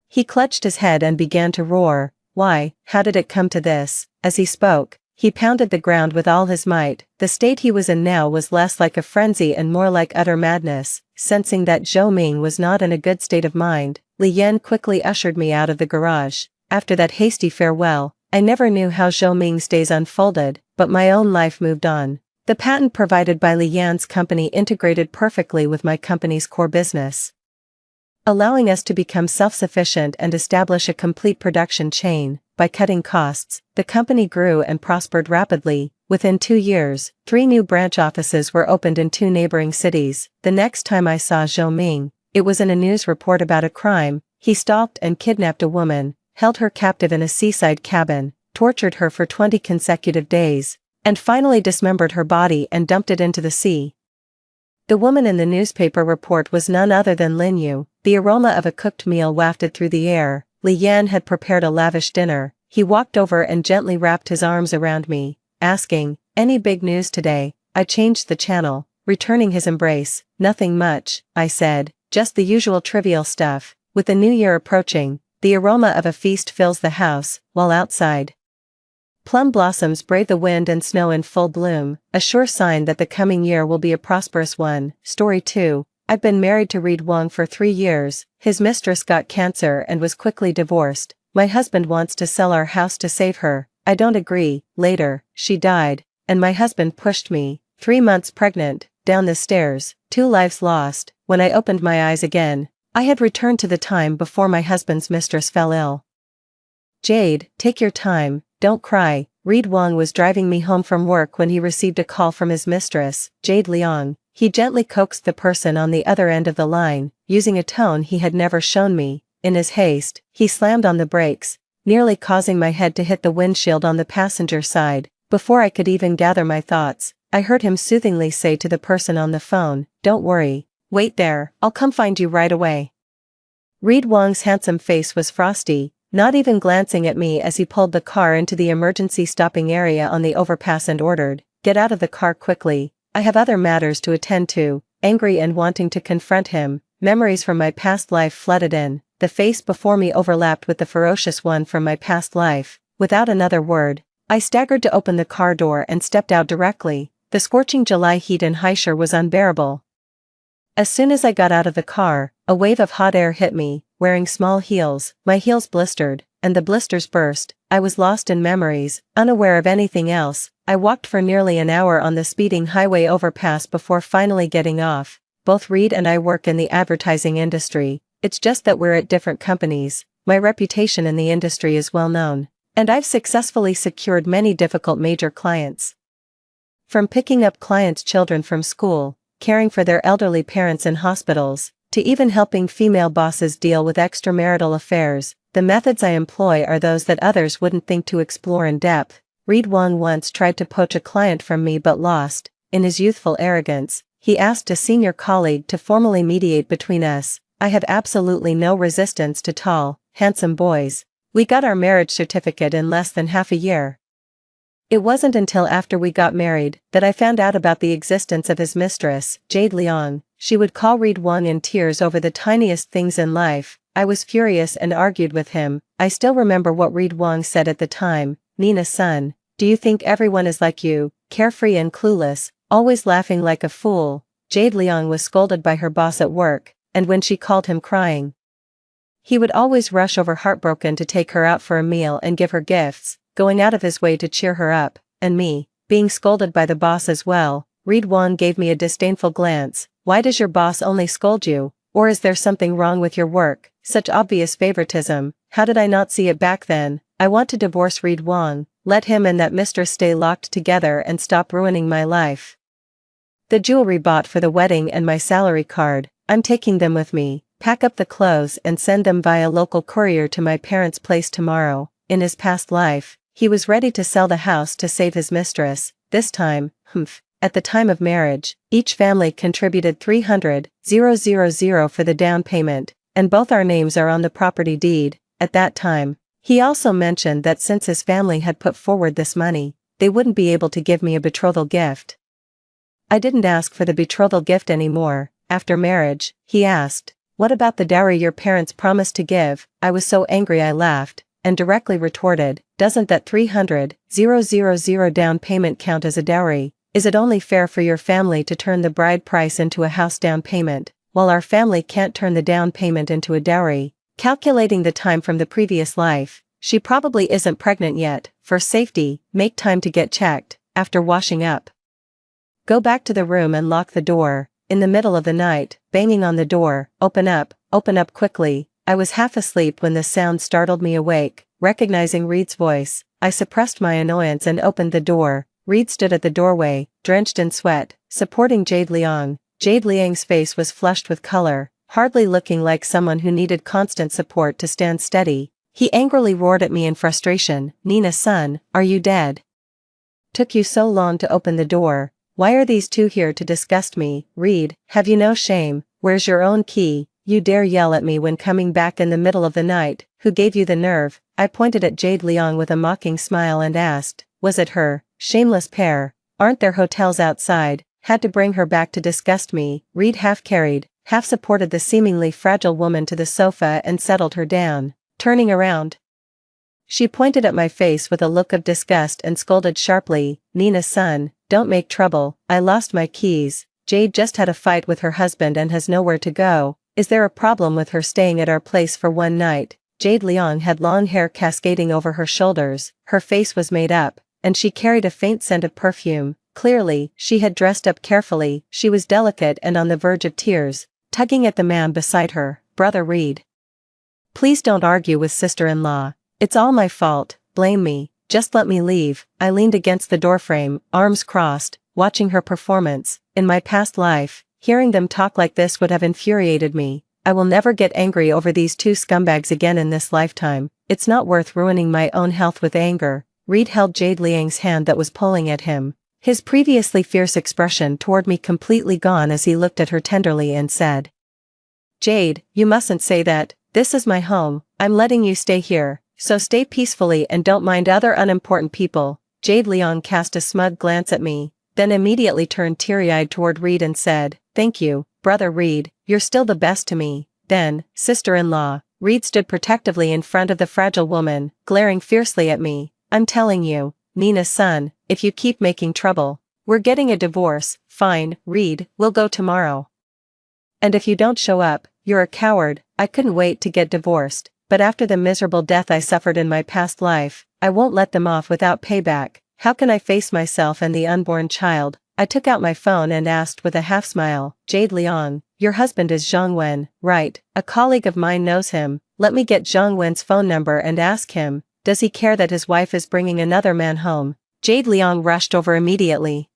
He clutched his head and began to roar. Why, how did it come to this? As he spoke, he pounded the ground with all his might. The state he was in now was less like a frenzy and more like utter madness. Sensing that Zhou Ming was not in a good state of mind, Li Yan quickly ushered me out of the garage. After that hasty farewell, I never knew how Zhou Ming's days unfolded, but my own life moved on. The patent provided by Li Yan's company integrated perfectly with my company's core business, allowing us to become self-sufficient and establish a complete production chain. By cutting costs, the company grew and prospered rapidly. Within 2 years, 3 new branch offices were opened in 2 neighboring cities. The next time I saw Zhou Ming, it was in a news report about a crime. He stalked and kidnapped a woman, held her captive in a seaside cabin, tortured her for 20 consecutive days, and finally dismembered her body and dumped it into the sea. The woman in the newspaper report was none other than Lin Yu. The aroma of a cooked meal wafted through the air. Li Yan had prepared a lavish dinner. He walked over and gently wrapped his arms around me, asking, "Any big news today?" I changed the channel, returning his embrace. "Nothing much," I said, "just the usual trivial stuff." With the new year approaching, the aroma of a feast fills the house, while outside, plum blossoms brave the wind and snow in full bloom, a sure sign that the coming year will be a prosperous one. Story 2. I've been married to Reed Wong for 3 years. His mistress got cancer and was quickly divorced. My husband wants to sell our house to save her. I don't agree. Later, she died, and my husband pushed me, 3 months pregnant, down the stairs. 2 lives lost. When I opened my eyes again, I had returned to the time before my husband's mistress fell ill. Jade, take your time, don't cry. Reed Wong was driving me home from work when he received a call from his mistress, Jade Liang. He gently coaxed the person on the other end of the line, using a tone he had never shown me. In his haste, he slammed on the brakes, nearly causing my head to hit the windshield on the passenger side. Before I could even gather my thoughts, I heard him soothingly say to the person on the phone, "Don't worry. Wait there, I'll come find you right away." Reed Wong's handsome face was frosty, not even glancing at me as he pulled the car into the emergency stopping area on the overpass and ordered, "Get out of the car quickly, I have other matters to attend to." Angry and wanting to confront him, memories from my past life flooded in. The face before me overlapped with the ferocious one from my past life. Without another word, I staggered to open the car door and stepped out directly. The scorching July heat in Haishur was unbearable. As soon as I got out of the car, a wave of hot air hit me. Wearing small heels, my heels blistered, and the blisters burst. I was lost in memories, unaware of anything else. I walked for nearly an hour on the speeding highway overpass before finally getting off. Both Reed and I work in the advertising industry. It's just that we're at different companies. My reputation in the industry is well known, and I've successfully secured many difficult major clients. From picking up clients' children from school, caring for their elderly parents in hospitals, to even helping female bosses deal with extramarital affairs, the methods I employ are those that others wouldn't think to explore in depth. Reed Wong once tried to poach a client from me but lost. In his youthful arrogance, he asked a senior colleague to formally mediate between us. I have absolutely no resistance to tall, handsome boys. We got our marriage certificate in less than half a year. It wasn't until after we got married that I found out about the existence of his mistress, Jade Liang. She would call Reed Wong in tears over the tiniest things in life. I was furious and argued with him. I still remember what Reed Wong said at the time, "Nina-san, do you think everyone is like you, carefree and clueless, always laughing like a fool?" Jade Liang was scolded by her boss at work, and when she called him crying, he would always rush over heartbroken to take her out for a meal and give her gifts, going out of his way to cheer her up. And me, being scolded by the boss as well. Reed Wong gave me a disdainful glance. "Why does your boss only scold you? Or is there something wrong with your work?" Such obvious favoritism. How did I not see it back then? I want to divorce Reed Wong, let him and that mistress stay locked together and stop ruining my life. The jewelry bought for the wedding and my salary card, I'm taking them with me. Pack up the clothes and send them via local courier to my parents' place tomorrow. In his past life, he was ready to sell the house to save his mistress. This time, at the time of marriage, each family contributed 300,000 for the down payment, and both our names are on the property deed. At that time, he also mentioned that since his family had put forward this money, they wouldn't be able to give me a betrothal gift. I didn't ask for the betrothal gift anymore. After marriage, he asked, "What about the dowry your parents promised to give?" I was so angry I laughed, and directly retorted, "Doesn't that 300,000 down payment count as a dowry? Is it only fair for your family to turn the bride price into a house down payment, while our family can't turn the down payment into a dowry?" Calculating the time from the previous life, she probably isn't pregnant yet. For safety, make time to get checked. After washing up, go back to the room and lock the door. In the middle of the night, banging on the door, open up quickly." I was half asleep when the sound startled me awake. Recognizing Reed's voice, I suppressed my annoyance and opened the door. Reed stood at the doorway, drenched in sweat, supporting Jade Liang. Jade Liang's face was flushed with color, hardly looking like someone who needed constant support to stand steady. He angrily roared at me in frustration, "Nina-san, are you dead? Took you so long to open the door. Why are these two here to disgust me? Reed, have you no shame? Where's your own key? You dare yell at me when coming back in the middle of the night. Who gave you the nerve?" I pointed at Jade Liang with a mocking smile and asked, "Was it her? Shameless pair. Aren't there hotels outside? Had to bring her back to disgust me." Reed half carried, half supported the seemingly fragile woman to the sofa and settled her down. Turning around, she pointed at my face with a look of disgust and scolded sharply, "Nina-san, don't make trouble. I lost my keys. Jade just had a fight with her husband and has nowhere to go. Is there a problem with her staying at our place for one night?" Jade Liang had long hair cascading over her shoulders, her face was made up, and she carried a faint scent of perfume. Clearly, she had dressed up carefully, she was delicate and on the verge of tears, tugging at the man beside her. Brother Reed. Please don't argue with sister-in-law. It's all my fault, blame me, just let me leave. I leaned against the doorframe, arms crossed, watching her performance. In my past life, hearing them talk like this would have infuriated me. I will never get angry over these two scumbags again in this lifetime. It's not worth ruining my own health with anger. Reed held Jade Liang's hand that was pulling at him. His previously fierce expression toward me completely gone as he looked at her tenderly and said, Jade, you mustn't say that. This is my home. I'm letting you stay here, so stay peacefully and don't mind other unimportant people. Jade Liang cast a smug glance at me, then immediately turned teary-eyed toward Reed and said, Thank you, Brother Reed, you're still the best to me. Then, sister-in-law, Reed stood protectively in front of the fragile woman, glaring fiercely at me. I'm telling you, Nina's son, if you keep making trouble, we're getting a divorce. Fine, Reed, we'll go tomorrow. And if you don't show up, you're a coward. I couldn't wait to get divorced, but after the miserable death I suffered in my past life, I won't let them off without payback. How can I face myself and the unborn child? I took out my phone and asked with a half smile, Jade Liang, your husband is Zhang Wen, right? A colleague of mine knows him. Let me get Zhang Wen's phone number and ask him, does he care that his wife is bringing another man home? Jade Liang rushed over immediately,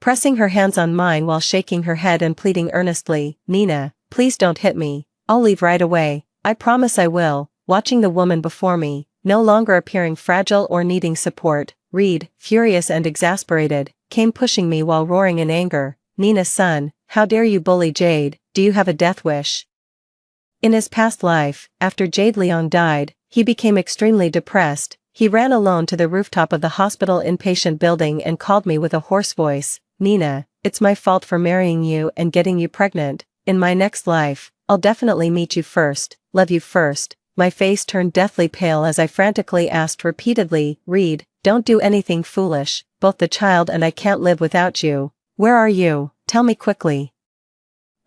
pressing her hands on mine while shaking her head and pleading earnestly, Nina, please don't hit me. I'll leave right away. I promise I will. Watching the woman before me, no longer appearing fragile or needing support, Reed, furious and exasperated, came pushing me while roaring in anger, Nina's son, how dare you bully Jade, do you have a death wish? In his past life, after Jade Liang died, he became extremely depressed. He ran alone to the rooftop of the hospital inpatient building and called me with a hoarse voice, Nina, it's my fault for marrying you and getting you pregnant. In my next life, I'll definitely meet you first, love you first. My face turned deathly pale as I frantically asked repeatedly, Reed, don't do anything foolish, both the child and I can't live without you. Where are you? Tell me quickly.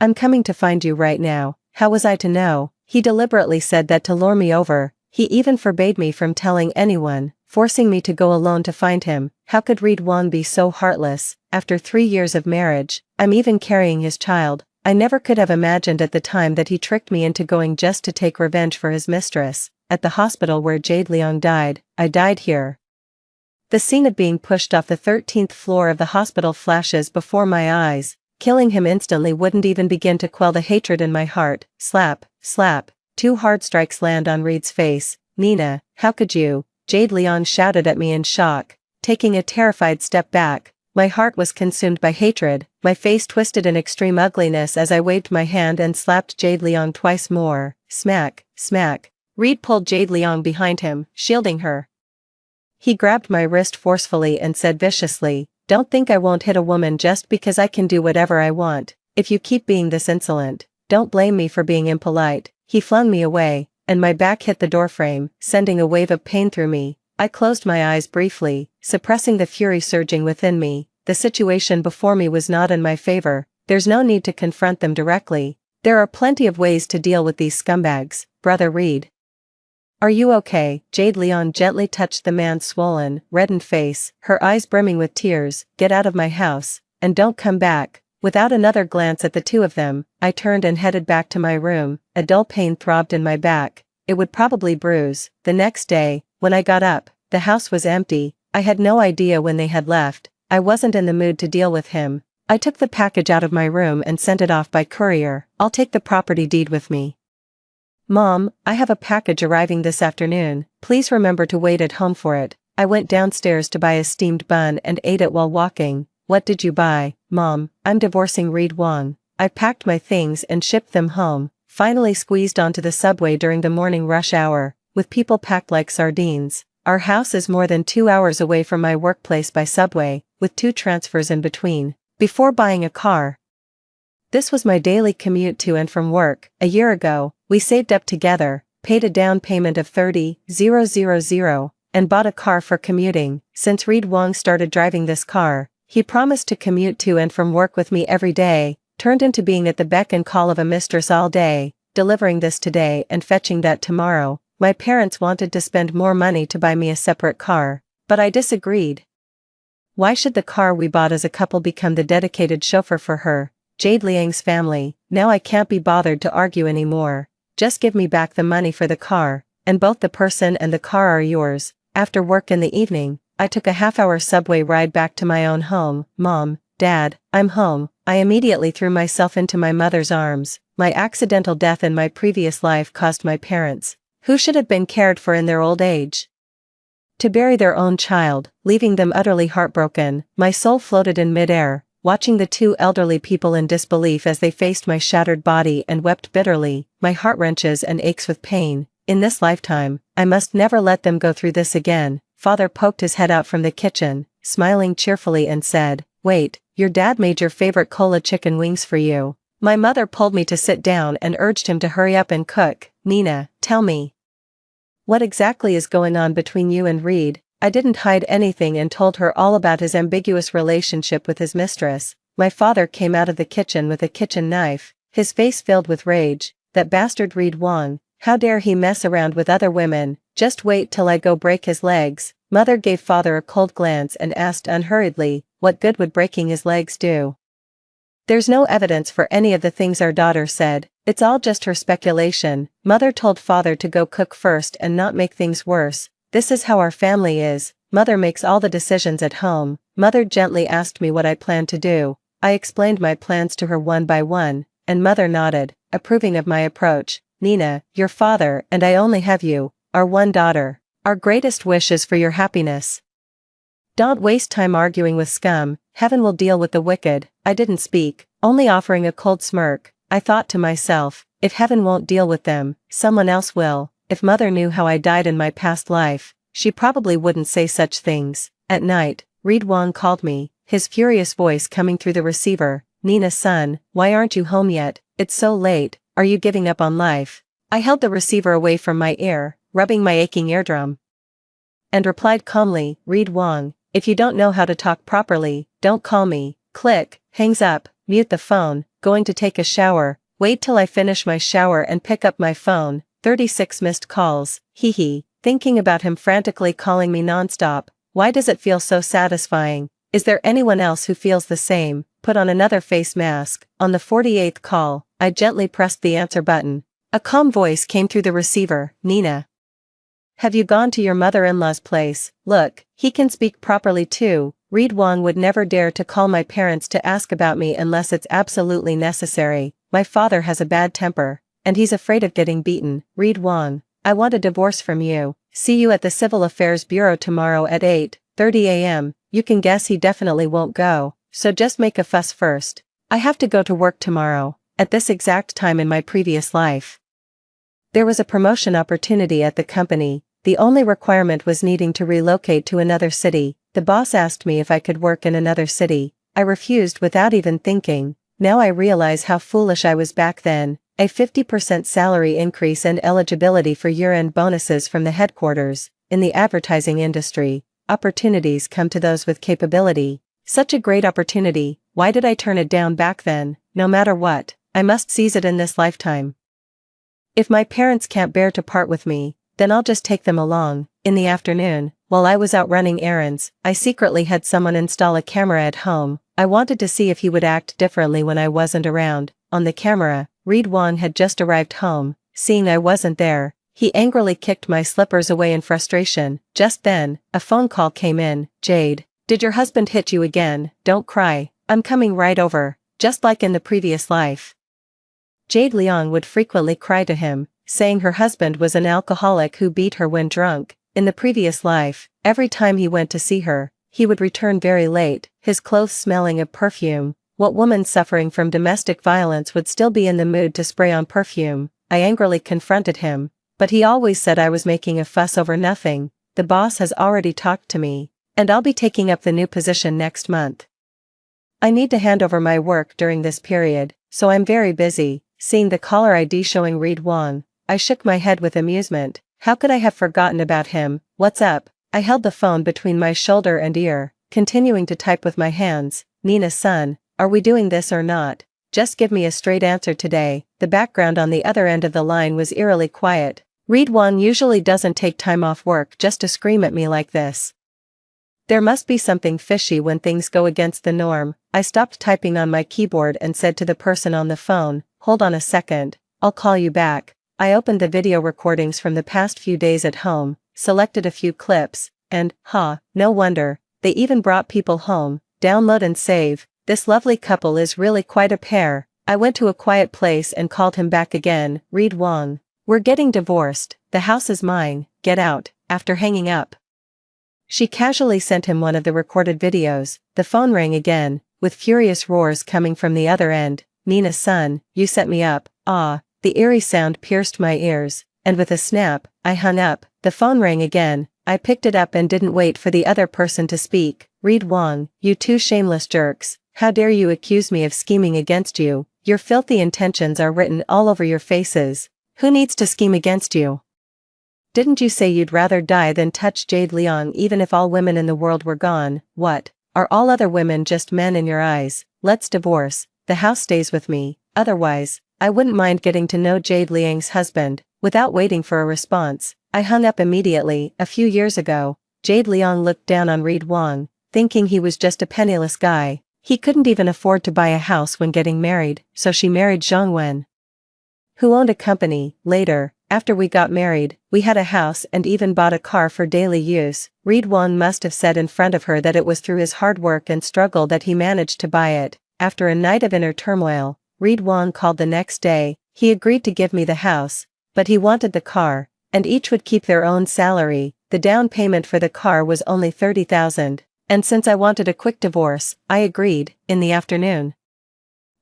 I'm coming to find you right now. How was I to know? He deliberately said that to lure me over. He even forbade me from telling anyone, forcing me to go alone to find him. How could Reed Wang be so heartless? After 3 years of marriage, I'm even carrying his child. I never could have imagined at the time that he tricked me into going just to take revenge for his mistress. At the hospital where Jade Liang died, I died here. The scene of being pushed off the 13th floor of the hospital flashes before my eyes. Killing him instantly wouldn't even begin to quell the hatred in my heart. Slap, slap. 2 hard strikes land on Reed's face. Nina, how could you? Jade Liang shouted at me in shock, taking a terrified step back. My heart was consumed by hatred, my face twisted in extreme ugliness as I waved my hand and slapped Jade Liang twice more. Smack, smack. Reed pulled Jade Liang behind him, shielding her. He grabbed my wrist forcefully and said viciously, don't think I won't hit a woman just because I can do whatever I want. If you keep being this insolent, don't blame me for being impolite. He flung me away, and my back hit the doorframe, sending a wave of pain through me. I closed my eyes briefly, suppressing the fury surging within me. The situation before me was not in my favor. There's no need to confront them directly. There are plenty of ways to deal with these scumbags, Brother Reed. Are you okay? Jade Liang gently touched the man's swollen, reddened face, her eyes brimming with tears. Get out of my house, and don't come back. Without another glance at the two of them, I turned and headed back to my room. A dull pain throbbed in my back. It would probably bruise. The next day, when I got up, the house was empty. I had no idea when they had left. I wasn't in the mood to deal with him. I took the package out of my room and sent it off by courier. I'll take the property deed with me. Mom, I have a package arriving this afternoon. Please remember to wait at home for it. I went downstairs to buy a steamed bun and ate it while walking. What did you buy? Mom, I'm divorcing Reed Wang. I packed my things and shipped them home. Finally squeezed onto the subway during the morning rush hour, with people packed like sardines. Our house is more than 2 hours away from my workplace by subway, with 2 transfers in between. Before buying a car, this was my daily commute to and from work. A year ago, we saved up together, paid a down payment of 30,000, and bought a car for commuting. Since Reed Wang started driving this car, he promised to commute to and from work with me every day, turned into being at the beck and call of a mistress all day, delivering this today and fetching that tomorrow. My parents wanted to spend more money to buy me a separate car, but I disagreed. Why should the car we bought as a couple become the dedicated chauffeur for her, Jade Liang's family? Now I can't be bothered to argue anymore. Just give me back the money for the car, and both the person and the car are yours. After work in the evening, I took a half-hour subway ride back to my own home. Mom, Dad, I'm home. I immediately threw myself into my mother's arms. My accidental death in my previous life caused my parents, who should have been cared for in their old age, to bury their own child, leaving them utterly heartbroken. My soul floated in midair, watching the two elderly people in disbelief as they faced my shattered body and wept bitterly. My heart wrenches and aches with pain. In this lifetime, I must never let them go through this again. Father poked his head out from the kitchen, smiling cheerfully and said, "Wait, your dad made your favorite cola chicken wings for you." My mother pulled me to sit down and urged him to hurry up and cook. "Nina, tell me, what exactly is going on between you and Reed?" I didn't hide anything and told her all about his ambiguous relationship with his mistress. My father came out of the kitchen with a kitchen knife, his face filled with rage. "That bastard Reed Wong, how dare he mess around with other women? Just wait till I go break his legs." Mother gave father a cold glance and asked unhurriedly, what good would breaking his legs do? "There's no evidence for any of the things our daughter said. It's all just her speculation." Mother told father to go cook first and not make things worse. "This is how our family is. Mother makes all the decisions at home." Mother gently asked me what I planned to do. I explained my plans to her one by one, and Mother nodded, approving of my approach. "Nina, your father and I only have you, our one daughter. Our greatest wish is for your happiness. Don't waste time arguing with scum. Heaven will deal with the wicked." I didn't speak, only offering a cold smirk. I thought to myself, if heaven won't deal with them, someone else will. If Mother knew how I died in my past life, she probably wouldn't say such things. At night, Reed Wong called me, his furious voice coming through the receiver. "Nina son, why aren't you home yet? It's so late. Are you giving up on life?" I held the receiver away from my ear, rubbing my aching eardrum, and replied calmly, "Reed Wong, if you don't know how to talk properly, don't call me." Click, hangs up, mute the phone, going to take a shower, wait till I finish my shower and pick up my phone, 36 missed calls, thinking about him frantically calling me nonstop. Why does it feel so satisfying? Is there anyone else who feels the same? Put on another face mask. On the 48th call, I gently pressed the answer button. A calm voice came through the receiver. "Nina, have you gone to your mother-in-law's place? Look, he can speak properly too." Reed Wong would never dare to call my parents to ask about me unless it's absolutely necessary. My father has a bad temper, and he's afraid of getting beaten. "Reed Wong, I want a divorce from you. See you at the Civil Affairs Bureau tomorrow at 8:30 a.m. You can guess he definitely won't go, so just make a fuss first. I have to go to work tomorrow." At this exact time in my previous life, there was a promotion opportunity at the company. The only requirement was needing to relocate to another city. The boss asked me if I could work in another city. I refused without even thinking. Now I realize how foolish I was back then. A 50% salary increase and eligibility for year-end bonuses from the headquarters. In the advertising industry, opportunities come to those with capability. Such a great opportunity. Why did I turn it down back then? No matter what, I must seize it in this lifetime. If my parents can't bear to part with me, then I'll just take them along. In the afternoon, while I was out running errands, I secretly had someone install a camera at home. I wanted to see if he would act differently when I wasn't around. On the camera, Reed Wong had just arrived home. Seeing I wasn't there, he angrily kicked my slippers away in frustration. Just then, a phone call came in. "Jade, did your husband hit you again? Don't cry, I'm coming right over." Just like in the previous life, Jade Liang would frequently cry to him, saying her husband was an alcoholic who beat her when drunk. In the previous life, every time he went to see her, he would return very late, his clothes smelling of perfume. What woman suffering from domestic violence would still be in the mood to spray on perfume? I angrily confronted him, but he always said I was making a fuss over nothing. The boss has already talked to me, and I'll be taking up the new position next month. I need to hand over my work during this period, so I'm very busy. Seeing the caller ID showing Reed Wong, I shook my head with amusement. How could I have forgotten about him? "What's up?" I held the phone between my shoulder and ear, continuing to type with my hands. "Nina son, are we doing this or not? Just give me a straight answer today." The background on the other end of the line was eerily quiet. Reed Wong usually doesn't take time off work just to scream at me like this. There must be something fishy when things go against the norm. I stopped typing on my keyboard and said to the person on the phone, "Hold on a second, I'll call you back." I opened the video recordings from the past few days at home, selected a few clips, and, no wonder, they even brought people home. Download and save. This lovely couple is really quite a pair. I went to a quiet place and called him back again. Read Wong. We're getting divorced. The house is mine. Get out. After hanging up, she casually sent him one of the recorded videos. The phone rang again, with furious roars coming from the other end. "Nina son, you set me up." The eerie sound pierced my ears, and with a snap, I hung up. The phone rang again. I picked it up and didn't wait for the other person to speak. "Read Wong, you two shameless jerks. How dare you accuse me of scheming against you? Your filthy intentions are written all over your faces. Who needs to scheme against you? Didn't you say you'd rather die than touch Jade Liang even if all women in the world were gone? What? Are all other women just men in your eyes? Let's divorce. The house stays with me. Otherwise, I wouldn't mind getting to know Jade Liang's husband." Without waiting for a response, I hung up immediately. A few years ago, Jade Liang looked down on Reed Wong, thinking he was just a penniless guy. He couldn't even afford to buy a house when getting married, so she married Zhang Wen, who owned a company. Later, after we got married, we had a house and even bought a car for daily use. Reed Wong must have said in front of her that it was through his hard work and struggle that he managed to buy it. After a night of inner turmoil, Reed Wong called the next day. He agreed to give me the house, but he wanted the car, and each would keep their own salary. The down payment for the car was only 30,000, and since I wanted a quick divorce, I agreed. In the afternoon,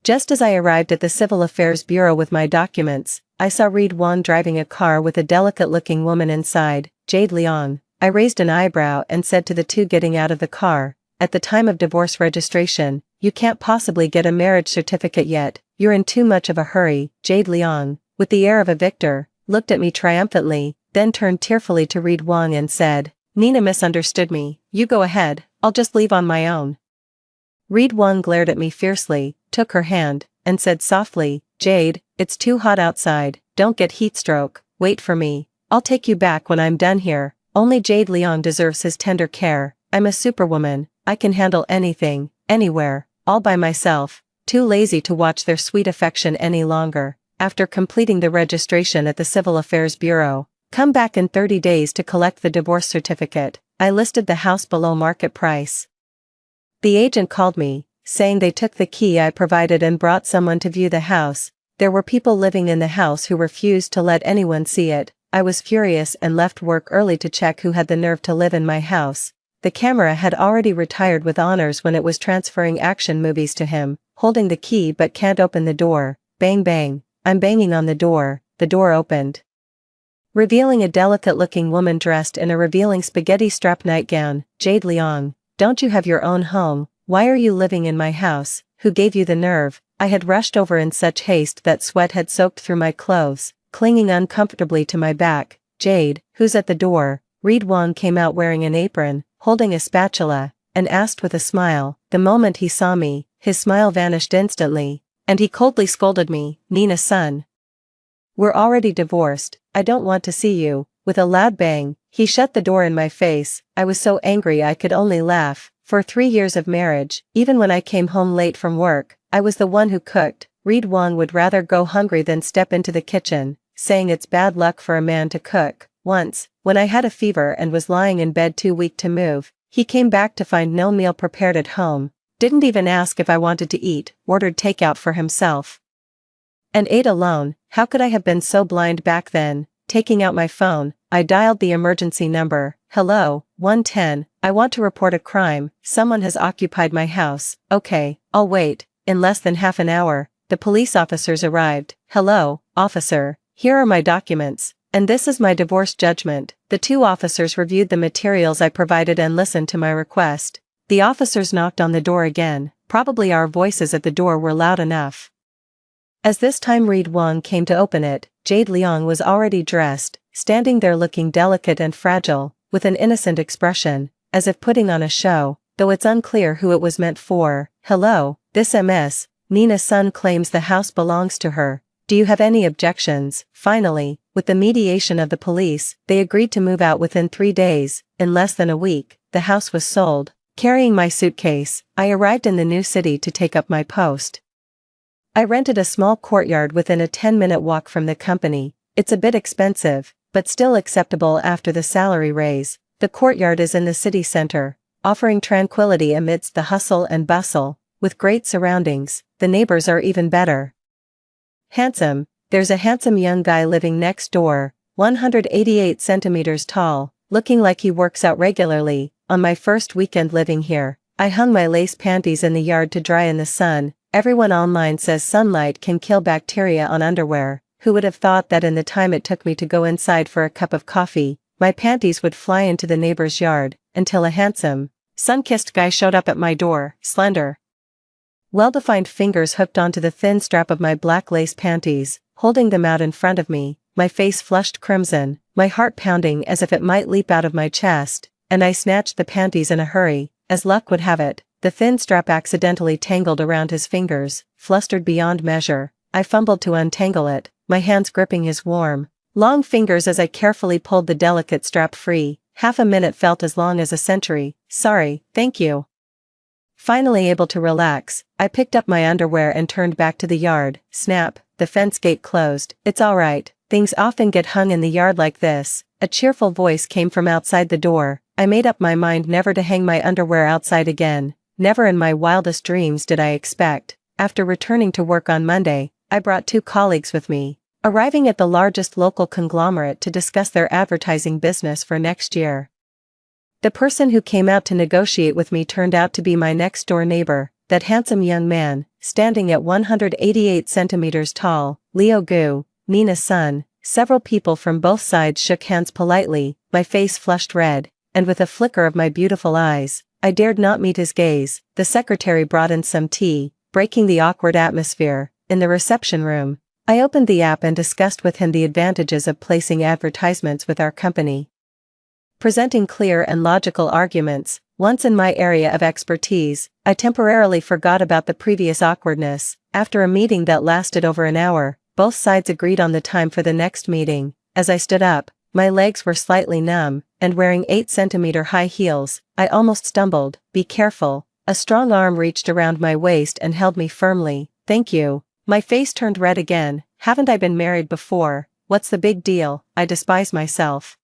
just as I arrived at the Civil Affairs Bureau with my documents, I saw Reed Wong driving a car with a delicate-looking woman inside. "Jade Liang." I raised an eyebrow and said to the two getting out of the car, "At the time of divorce registration, you can't possibly get a marriage certificate yet. You're in too much of a hurry." Jade Liang, with the air of a victor, looked at me triumphantly, then turned tearfully to Reed Wong and said, "Nina misunderstood me. You go ahead, I'll just leave on my own." Reed Wong glared at me fiercely, took her hand, and said softly, "Jade, it's too hot outside, don't get heatstroke, wait for me. I'll take you back when I'm done here." Only Jade Liang deserves his tender care. I'm a superwoman, I can handle anything, anywhere, all by myself. Too lazy to watch their sweet affection any longer. After completing the registration at the Civil Affairs Bureau, come back in 30 days to collect the divorce certificate. I listed the house below market price. The agent called me, saying they took the key I provided and brought someone to view the house. There were people living in the house who refused to let anyone see it. I was furious and left work early to check who had the nerve to live in my house. The camera had already retired with honors when it was transferring action movies to him, holding the key but can't open the door. Bang bang. I'm banging on the door opened, revealing a delicate-looking woman dressed in a revealing spaghetti-strap nightgown. "Jade Liang, don't you have your own home? Why are you living in my house? Who gave you the nerve?" I had rushed over in such haste that sweat had soaked through my clothes, clinging uncomfortably to my back. "Jade, who's at the door?" Reed Wong came out wearing an apron, holding a spatula, and asked with a smile. The moment he saw me, his smile vanished instantly, and he coldly scolded me, "Nina son, we're already divorced, I don't want to see you." With a loud bang, he shut the door in my face. I was so angry I could only laugh. For 3 years of marriage, even when I came home late from work, I was the one who cooked. Reed Wong would rather go hungry than step into the kitchen, saying it's bad luck for a man to cook. Once, when I had a fever and was lying in bed too weak to move, he came back to find no meal prepared at home. Didn't even ask if I wanted to eat, ordered takeout for himself, and ate alone. How could I have been so blind back then? Taking out my phone, I dialed the emergency number. "Hello, 110, I want to report a crime. Someone has occupied my house." "Okay, I'll wait." In less than half an hour, the police officers arrived. "Hello, officer, here are my documents, and this is my divorce judgment." The 2 officers reviewed the materials I provided and listened to my request. The officers knocked on the door again. Probably our voices at the door were loud enough. As this time Reed Wong came to open it, Jade Liang was already dressed, standing there looking delicate and fragile, with an innocent expression, as if putting on a show, though it's unclear who it was meant for. "Hello, this Ms. Nina's son claims the house belongs to her. Do you have any objections?" Finally, with the mediation of the police, they agreed to move out within 3 days. In less than a week, the house was sold. Carrying my suitcase, I arrived in the new city to take up my post. I rented a small courtyard within a 10-minute walk from the company. It's a bit expensive, but still acceptable after the salary raise. The courtyard is in the city center, offering tranquility amidst the hustle and bustle. With great surroundings, the neighbors are even better. Handsome, there's a handsome young guy living next door, 188 centimeters tall, looking like he works out regularly. On my first weekend living here, I hung my lace panties in the yard to dry in the sun. Everyone online says sunlight can kill bacteria on underwear. Who would have thought that in the time it took me to go inside for a cup of coffee, my panties would fly into the neighbor's yard, until a handsome, sun-kissed guy showed up at my door, slender, well-defined fingers hooked onto the thin strap of my black lace panties, holding them out in front of me, my face flushed crimson, my heart pounding as if it might leap out of my chest, and I snatched the panties in a hurry. As luck would have it, the thin strap accidentally tangled around his fingers. Flustered beyond measure, I fumbled to untangle it, my hands gripping his warm, long fingers as I carefully pulled the delicate strap free. Half a minute felt as long as a century. Sorry, thank you. Finally able to relax, I picked up my underwear and turned back to the yard. Snap, the fence gate closed. It's alright, things often get hung in the yard like this. A cheerful voice came from outside the door. I made up my mind never to hang my underwear outside again. Never in my wildest dreams did I expect. After returning to work on Monday, I brought 2 colleagues with me, arriving at the largest local conglomerate to discuss their advertising business for next year. The person who came out to negotiate with me turned out to be my next-door neighbor, that handsome young man, standing at 188 centimeters tall, Leo Gu, Nina's son. Several people from both sides shook hands politely, my face flushed red, and with a flicker of my beautiful eyes, I dared not meet his gaze. The secretary brought in some tea, breaking the awkward atmosphere. In the reception room, I opened the app and discussed with him the advantages of placing advertisements with our company. Presenting clear and logical arguments, once in my area of expertise, I temporarily forgot about the previous awkwardness. After a meeting that lasted over an hour, both sides agreed on the time for the next meeting. As I stood up, my legs were slightly numb, and wearing 8-centimeter high heels, I almost stumbled. Be careful. A strong arm reached around my waist and held me firmly. Thank you. My face turned red again. Haven't I been married before? What's the big deal? I despise myself.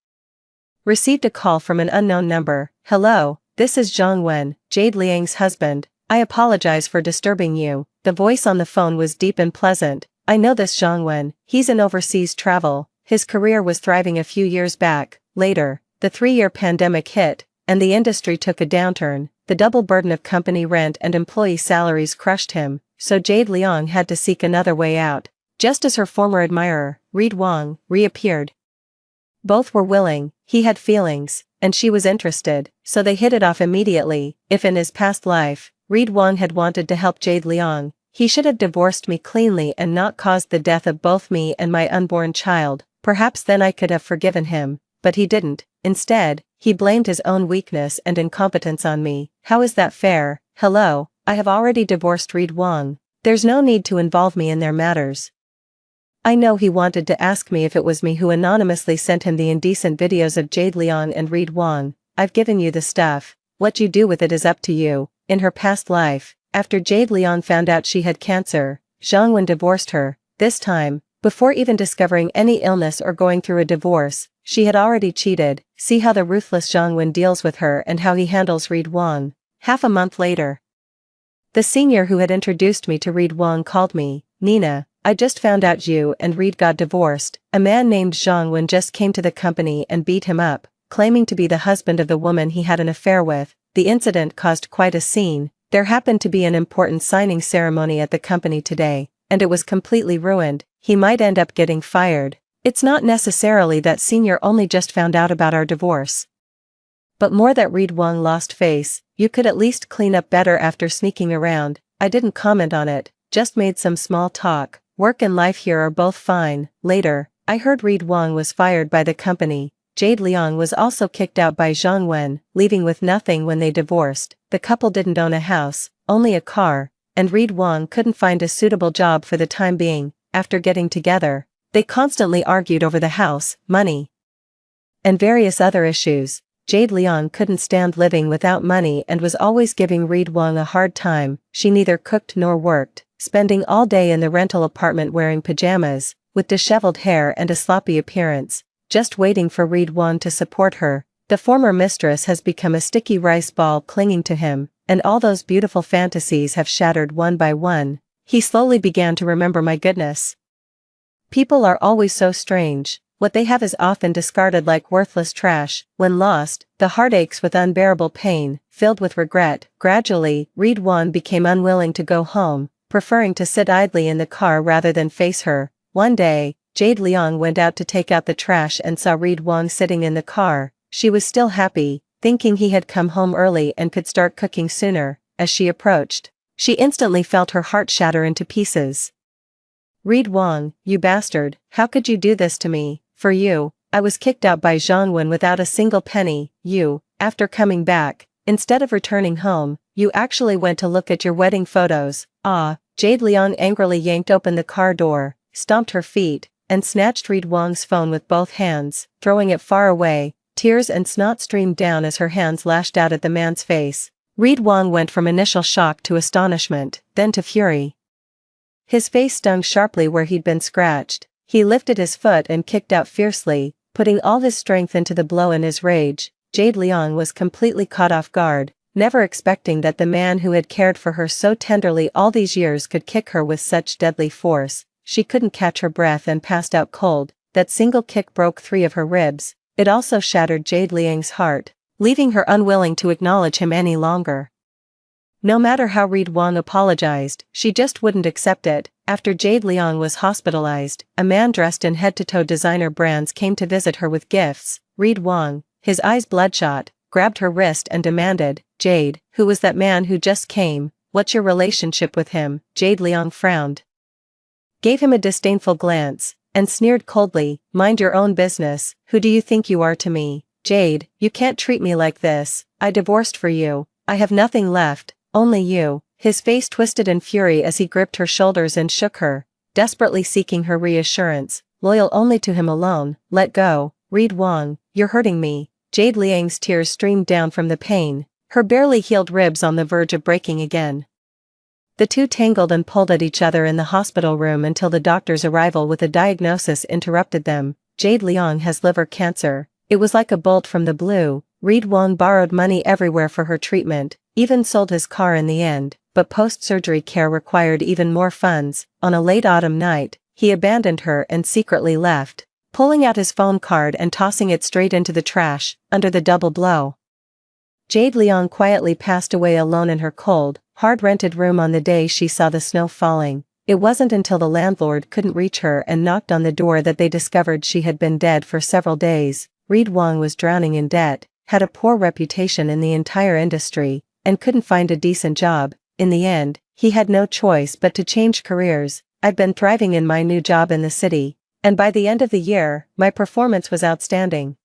Received a call from an unknown number. Hello, this is Zhang Wen, Jade Liang's husband. I apologize for disturbing you. The voice on the phone was deep and pleasant. I know this Zhang Wen. He's in overseas travel. His career was thriving a few years back. Later, the 3-year pandemic hit, and the industry took a downturn. The double burden of company rent and employee salaries crushed him, so Jade Liang had to seek another way out. Just as her former admirer, Reed Wang, reappeared. Both were willing, he had feelings, and she was interested, so they hit it off immediately. If in his past life, Reed Wang had wanted to help Jade Liang, he should have divorced me cleanly and not caused the death of both me and my unborn child. Perhaps then I could have forgiven him, but he didn't. Instead, he blamed his own weakness and incompetence on me. How is that fair? Hello, I have already divorced Reed Wang. There's no need to involve me in their matters. I know he wanted to ask me if it was me who anonymously sent him the indecent videos of Jade Liang and Reed Wang. I've given you the stuff. What you do with it is up to you. In her past life, after Jade Liang found out she had cancer, Zhang Wen divorced her. This time, before even discovering any illness or going through a divorce, she had already cheated. See how the ruthless Zhang Wen deals with her and how he handles Reed Wang. Half a month later, the senior who had introduced me to Reed Wang called me. Nina, I just found out you and Reed got divorced. A man named Zhang Wen just came to the company and beat him up, claiming to be the husband of the woman he had an affair with. The incident caused quite a scene. There happened to be an important signing ceremony at the company today, and it was completely ruined. He might end up getting fired. It's not necessarily that senior only just found out about our divorce, but more that Reed Wang lost face. You could at least clean up better after sneaking around. I didn't comment on it, just made some small talk. Work and life here are both fine. Later, I heard Reed Wang was fired by the company. Jade Liang was also kicked out by Zhang Wen, leaving with nothing when they divorced. The couple didn't own a house, only a car, and Reed Wang couldn't find a suitable job for the time being. After getting together, they constantly argued over the house, money, and various other issues. Jade Liang couldn't stand living without money and was always giving Reed Wang a hard time. She neither cooked nor worked, spending all day in the rental apartment wearing pajamas, with disheveled hair and a sloppy appearance, just waiting for Reed Wang to support her. The former mistress has become a sticky rice ball clinging to him, and all those beautiful fantasies have shattered one by one. He slowly began to remember, my goodness. People are always so strange. What they have is often discarded like worthless trash. When lost, the heart aches with unbearable pain, filled with regret. Gradually, Reed Wang became unwilling to go home, preferring to sit idly in the car rather than face her. One day, Jade Liang went out to take out the trash and saw Reed Wang sitting in the car. She was still happy, thinking he had come home early and could start cooking sooner. As she approached, she instantly felt her heart shatter into pieces. Reed Wang, you bastard, how could you do this to me? For you, I was kicked out by Zhangwen without a single penny. You, after coming back, instead of returning home, you actually went to look at your wedding photos. Ah, Jade Liang angrily yanked open the car door, stomped her feet, and snatched Reed Wang's phone with both hands, throwing it far away. Tears and snot streamed down as her hands lashed out at the man's face. Reed Wang went from initial shock to astonishment, then to fury. His face stung sharply where he'd been scratched. He lifted his foot and kicked out fiercely, putting all his strength into the blow. In his rage, Jade Liang was completely caught off guard, never expecting that the man who had cared for her so tenderly all these years could kick her with such deadly force. She couldn't catch her breath and passed out cold. That single kick broke 3 of her ribs. It also shattered Jade Liang's heart, leaving her unwilling to acknowledge him any longer. No matter how Reed Wang apologized, she just wouldn't accept it. After Jade Liang was hospitalized, a man dressed in head-to-toe designer brands came to visit her with gifts. Reed Wang, his eyes bloodshot, grabbed her wrist and demanded, Jade, who was that man who just came? What's your relationship with him? Jade Liang frowned, gave him a disdainful glance, and sneered coldly, mind your own business. Who do you think you are to me? Jade, you can't treat me like this. I divorced for you. I have nothing left, only you. His face twisted in fury as he gripped her shoulders and shook her, desperately seeking her reassurance, loyal only to him alone. Let go, Reed Wang, you're hurting me. Jade Liang's tears streamed down from the pain, her barely healed ribs on the verge of breaking again. The two tangled and pulled at each other in the hospital room until the doctor's arrival with a diagnosis interrupted them. Jade Liang has liver cancer. It was like a bolt from the blue. Reed Wang borrowed money everywhere for her treatment, even sold his car in the end, but post-surgery care required even more funds. On a late autumn night, he abandoned her and secretly left, pulling out his phone card and tossing it straight into the trash. Under the double blow, Jade Liang quietly passed away alone in her cold, hard-rented room on the day she saw the snow falling. It wasn't until the landlord couldn't reach her and knocked on the door that they discovered she had been dead for several days. Reed Wang was drowning in debt, had a poor reputation in the entire industry, and couldn't find a decent job. In the end, he had no choice but to change careers. I'd been thriving in my new job in the city, and by the end of the year, my performance was outstanding.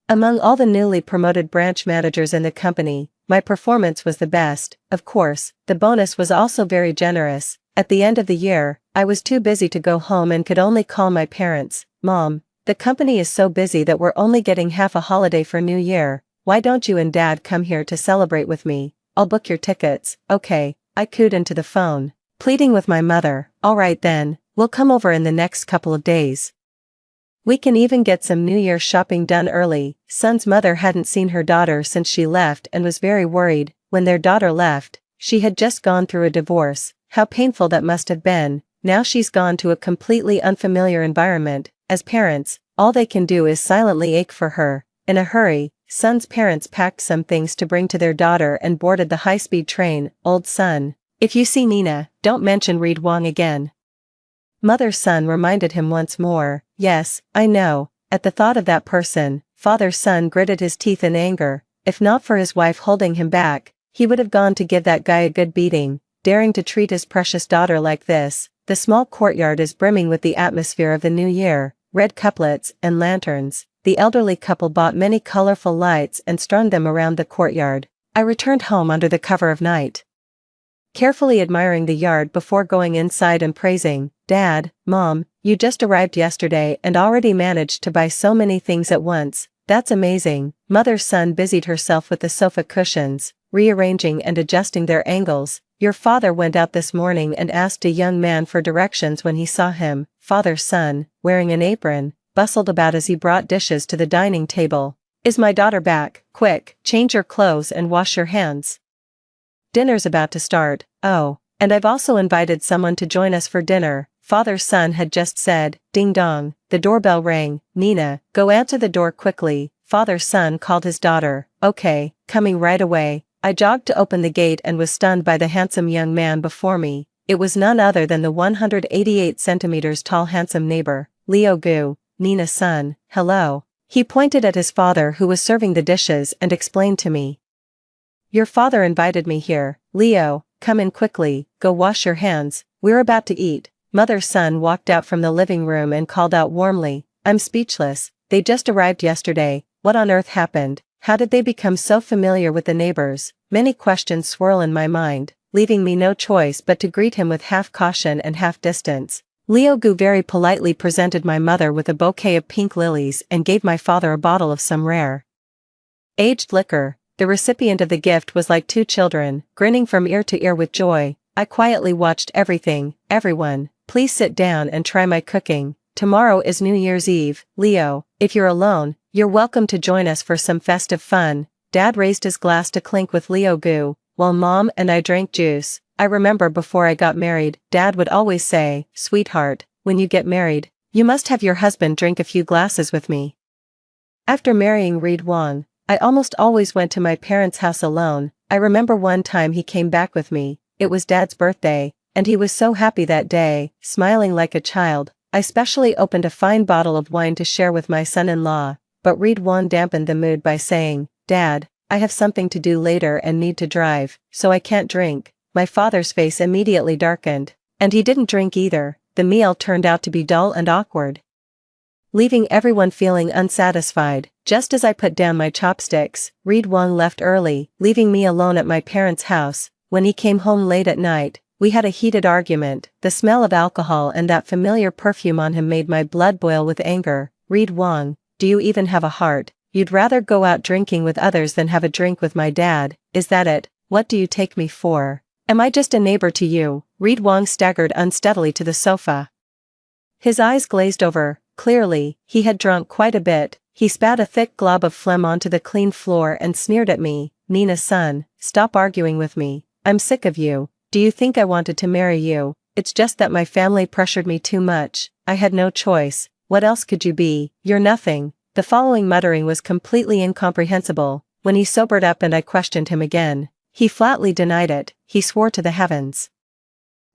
Among all the newly promoted branch managers in the company, my performance was the best. Of course, the bonus was also very generous. At the end of the year, I was too busy to go home and could only call my parents. Mom, the company is so busy that we're only getting half a holiday for New Year. Why don't you and Dad come here to celebrate with me? I'll book your tickets. Okay, I cooed into the phone, pleading with my mother. All right then, we'll come over in the next couple of days. We can even get some New Year shopping done early. Sun's mother hadn't seen her daughter since she left and was very worried. When their daughter left, she had just gone through a divorce. How painful that must have been. Now she's gone to a completely unfamiliar environment. As parents, all they can do is silently ache for her. In a hurry, Sun's parents packed some things to bring to their daughter and boarded the high-speed train. Old Sun, if you see Nina, don't mention Reed Wang again. Mother Sun reminded him once more. Yes, I know. At the thought of that person, Father Sun gritted his teeth in anger. If not for his wife holding him back, he would have gone to give that guy a good beating, daring to treat his precious daughter like this. The small courtyard is brimming with the atmosphere of the new year, red couplets and lanterns. The elderly couple bought many colorful lights and strung them around the courtyard. I returned home under the cover of night, carefully admiring the yard before going inside and praising, Dad, Mom, you just arrived yesterday and already managed to buy so many things at once. That's amazing. Mother's son busied herself with the sofa cushions, rearranging and adjusting their angles. Your father went out this morning and asked a young man for directions when he saw him. Father's son, wearing an apron, bustled about as he brought dishes to the dining table. Is my daughter back? Quick, change your clothes and wash your hands. Dinner's about to start. Oh, and I've also invited someone to join us for dinner, father's son had just said. Ding dong, the doorbell rang. Nina, go answer the door quickly, father's son called his daughter. Okay, coming right away. I jogged to open the gate and was stunned by the handsome young man before me. It was none other than the 188 centimeters tall handsome neighbor, Leo Gu, Nina's son. Hello. He pointed at his father who was serving the dishes and explained to me. Your father invited me here. Leo, come in quickly, go wash your hands, we're about to eat. Mother's son walked out from the living room and called out warmly. I'm speechless, they just arrived yesterday. What on earth happened? How did they become so familiar with the neighbors? Many questions swirl in my mind, leaving me no choice but to greet him with half caution and half distance. Leo Gu very politely presented my mother with a bouquet of pink lilies and gave my father a bottle of some rare aged liquor. The recipient of the gift was like two children, grinning from ear to ear with joy. I quietly watched everything. Everyone, please sit down and try my cooking. Tomorrow is New Year's Eve. Leo, if you're alone, you're welcome to join us for some festive fun. Dad raised his glass to clink with Leo Gu, while Mom and I drank juice. I remember before I got married, Dad would always say, sweetheart, when you get married, you must have your husband drink a few glasses with me. After marrying Reed Wong, I almost always went to my parents' house alone. I remember one time he came back with me. It was Dad's birthday, and he was so happy that day, smiling like a child. I specially opened a fine bottle of wine to share with my son-in-law, but Reed Wong dampened the mood by saying, Dad, I have something to do later and need to drive, so I can't drink. My father's face immediately darkened, and he didn't drink either. The meal turned out to be dull and awkward, leaving everyone feeling unsatisfied. Just as I put down my chopsticks, Reed Wong left early, leaving me alone at my parents' house. When he came home late at night, we had a heated argument. The smell of alcohol and that familiar perfume on him made my blood boil with anger. Reed Wong, do you even have a heart? You'd rather go out drinking with others than have a drink with my dad, is that it? What do you take me for? Am I just a neighbor to you? Reed Wong staggered unsteadily to the sofa. His eyes glazed over. Clearly, he had drunk quite a bit. He spat a thick glob of phlegm onto the clean floor and sneered at me. Nina's son, stop arguing with me. I'm sick of you. Do you think I wanted to marry you? It's just that my family pressured me too much. I had no choice. What else could you be? You're nothing. The following muttering was completely incomprehensible. When he sobered up and I questioned him again, he flatly denied it. He swore to the heavens,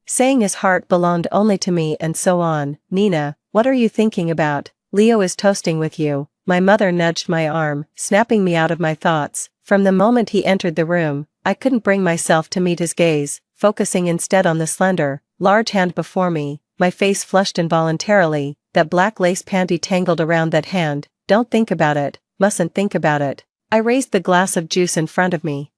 saying his heart belonged only to me and so on. Nina, what are you thinking about? Leo is toasting with you. My mother nudged my arm, snapping me out of my thoughts. From the moment he entered the room, I couldn't bring myself to meet his gaze, focusing instead on the slender, large hand before me. My face flushed involuntarily. That black lace panty tangled around that hand. Don't think about it. Mustn't think about it. I raised the glass of juice in front of me,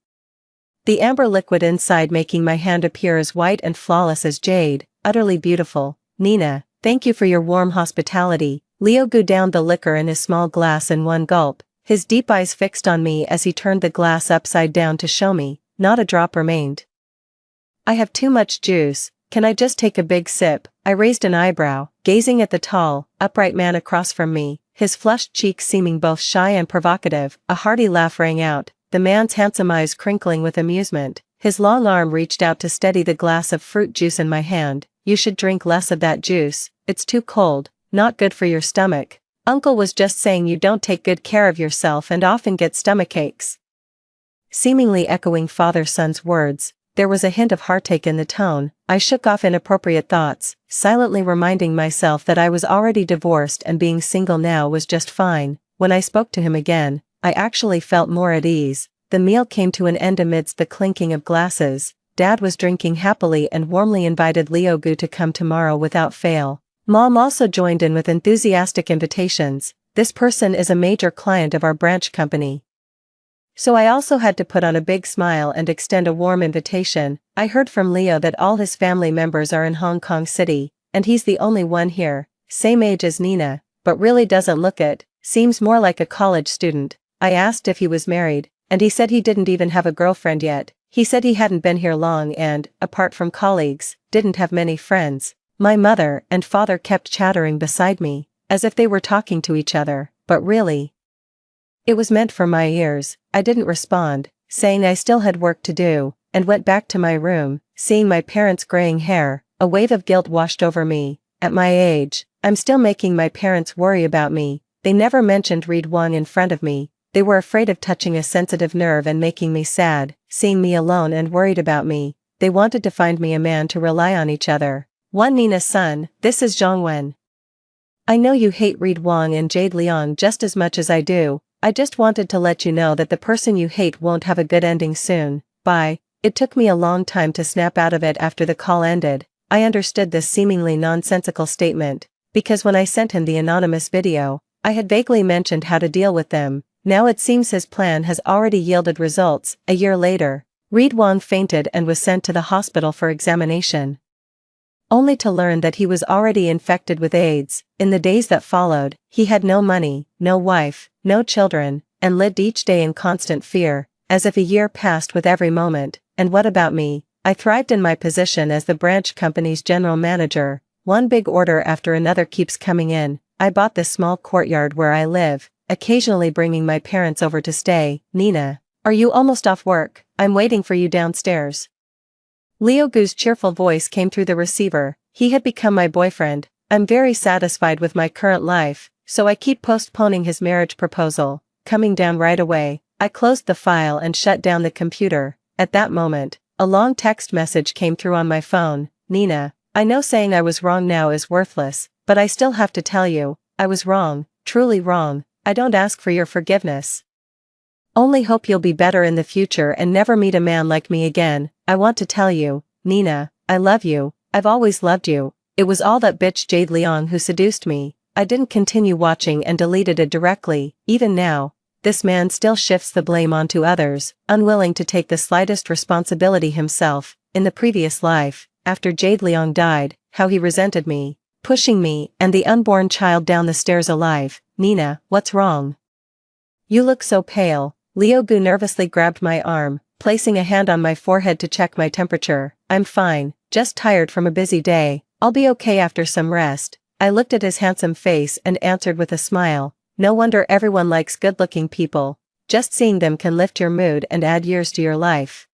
the amber liquid inside making my hand appear as white and flawless as jade, utterly beautiful. Nina, thank you for your warm hospitality. Leo Gu downed the liquor in his small glass in one gulp, his deep eyes fixed on me as he turned the glass upside down to show me. Not a drop remained. I have too much juice. Can I just take a big sip? I raised an eyebrow, gazing at the tall, upright man across from me, his flushed cheeks seeming both shy and provocative. A hearty laugh rang out, the man's handsome eyes crinkling with amusement. His long arm reached out to steady the glass of fruit juice in my hand. You should drink less of that juice. It's too cold, not good for your stomach. Uncle was just saying you don't take good care of yourself and often get stomachaches. Seemingly echoing father-son's words, there was a hint of heartache in the tone. I shook off inappropriate thoughts, silently reminding myself that I was already divorced and being single now was just fine. When I spoke to him again, I actually felt more at ease. The meal came to an end amidst the clinking of glasses. Dad was drinking happily and warmly invited Leo Gu to come tomorrow without fail. Mom also joined in with enthusiastic invitations. This person is a major client of our branch company, so I also had to put on a big smile and extend a warm invitation. I heard from Leo that all his family members are in Hong Kong City, and he's the only one here, same age as Nina, but really doesn't look it. seems more like a college student. I asked if he was married, and he said he didn't even have a girlfriend yet. He said he hadn't been here long and, apart from colleagues, didn't have many friends. My mother and father kept chattering beside me, as if they were talking to each other, but really, it was meant for my ears. I didn't respond, saying I still had work to do, and went back to my room, seeing my parents' graying hair. A wave of guilt washed over me. At my age, I'm still making my parents worry about me. They never mentioned Reed Wong in front of me. They were afraid of touching a sensitive nerve and making me sad, seeing me alone and worried about me. They wanted to find me a man to rely on each other. One Nina's son, this is Zhongwen. I know you hate Reed Wong and Jade Liang just as much as I do. I just wanted to let you know that the person you hate won't have a good ending soon. Bye. It took me a long time to snap out of it after the call ended. I understood this seemingly nonsensical statement, because when I sent him the anonymous video, I had vaguely mentioned how to deal with them. Now it seems his plan has already yielded results. A year later, Reed Wong fainted and was sent to the hospital for examination, only to learn that he was already infected with AIDS. In the days that followed, he had no money, no wife, no children, and lived each day in constant fear, as if a year passed with every moment. And what about me? I thrived in my position as the branch company's general manager. One big order after another keeps coming in. I bought this small courtyard where I live, occasionally bringing my parents over to stay. Nina, are you almost off work? I'm waiting for you downstairs. Liu Gu's cheerful voice came through the receiver. He had become my boyfriend. I'm very satisfied with my current life, so I keep postponing his marriage proposal. Coming down right away. I closed the file and shut down the computer. At that moment, a long text message came through on my phone. Nina, I know saying I was wrong now is worthless, but I still have to tell you, I was wrong, truly wrong. I don't ask for your forgiveness. Only hope you'll be better in the future and never meet a man like me again. I want to tell you, Nina, I love you. I've always loved you. It was all that bitch Jade Liang who seduced me. I didn't continue watching and deleted it directly. Even now, this man still shifts the blame onto others, unwilling to take the slightest responsibility himself. In the previous life, after Jade Liang died, how he resented me, pushing me and the unborn child down the stairs alive. Nina, what's wrong? You look so pale. Liu Gu nervously grabbed my arm, placing a hand on my forehead to check my temperature. I'm fine, just tired from a busy day. I'll be okay after some rest. I looked at his handsome face and answered with a smile. No wonder everyone likes good-looking people. Just seeing them can lift your mood and add years to your life.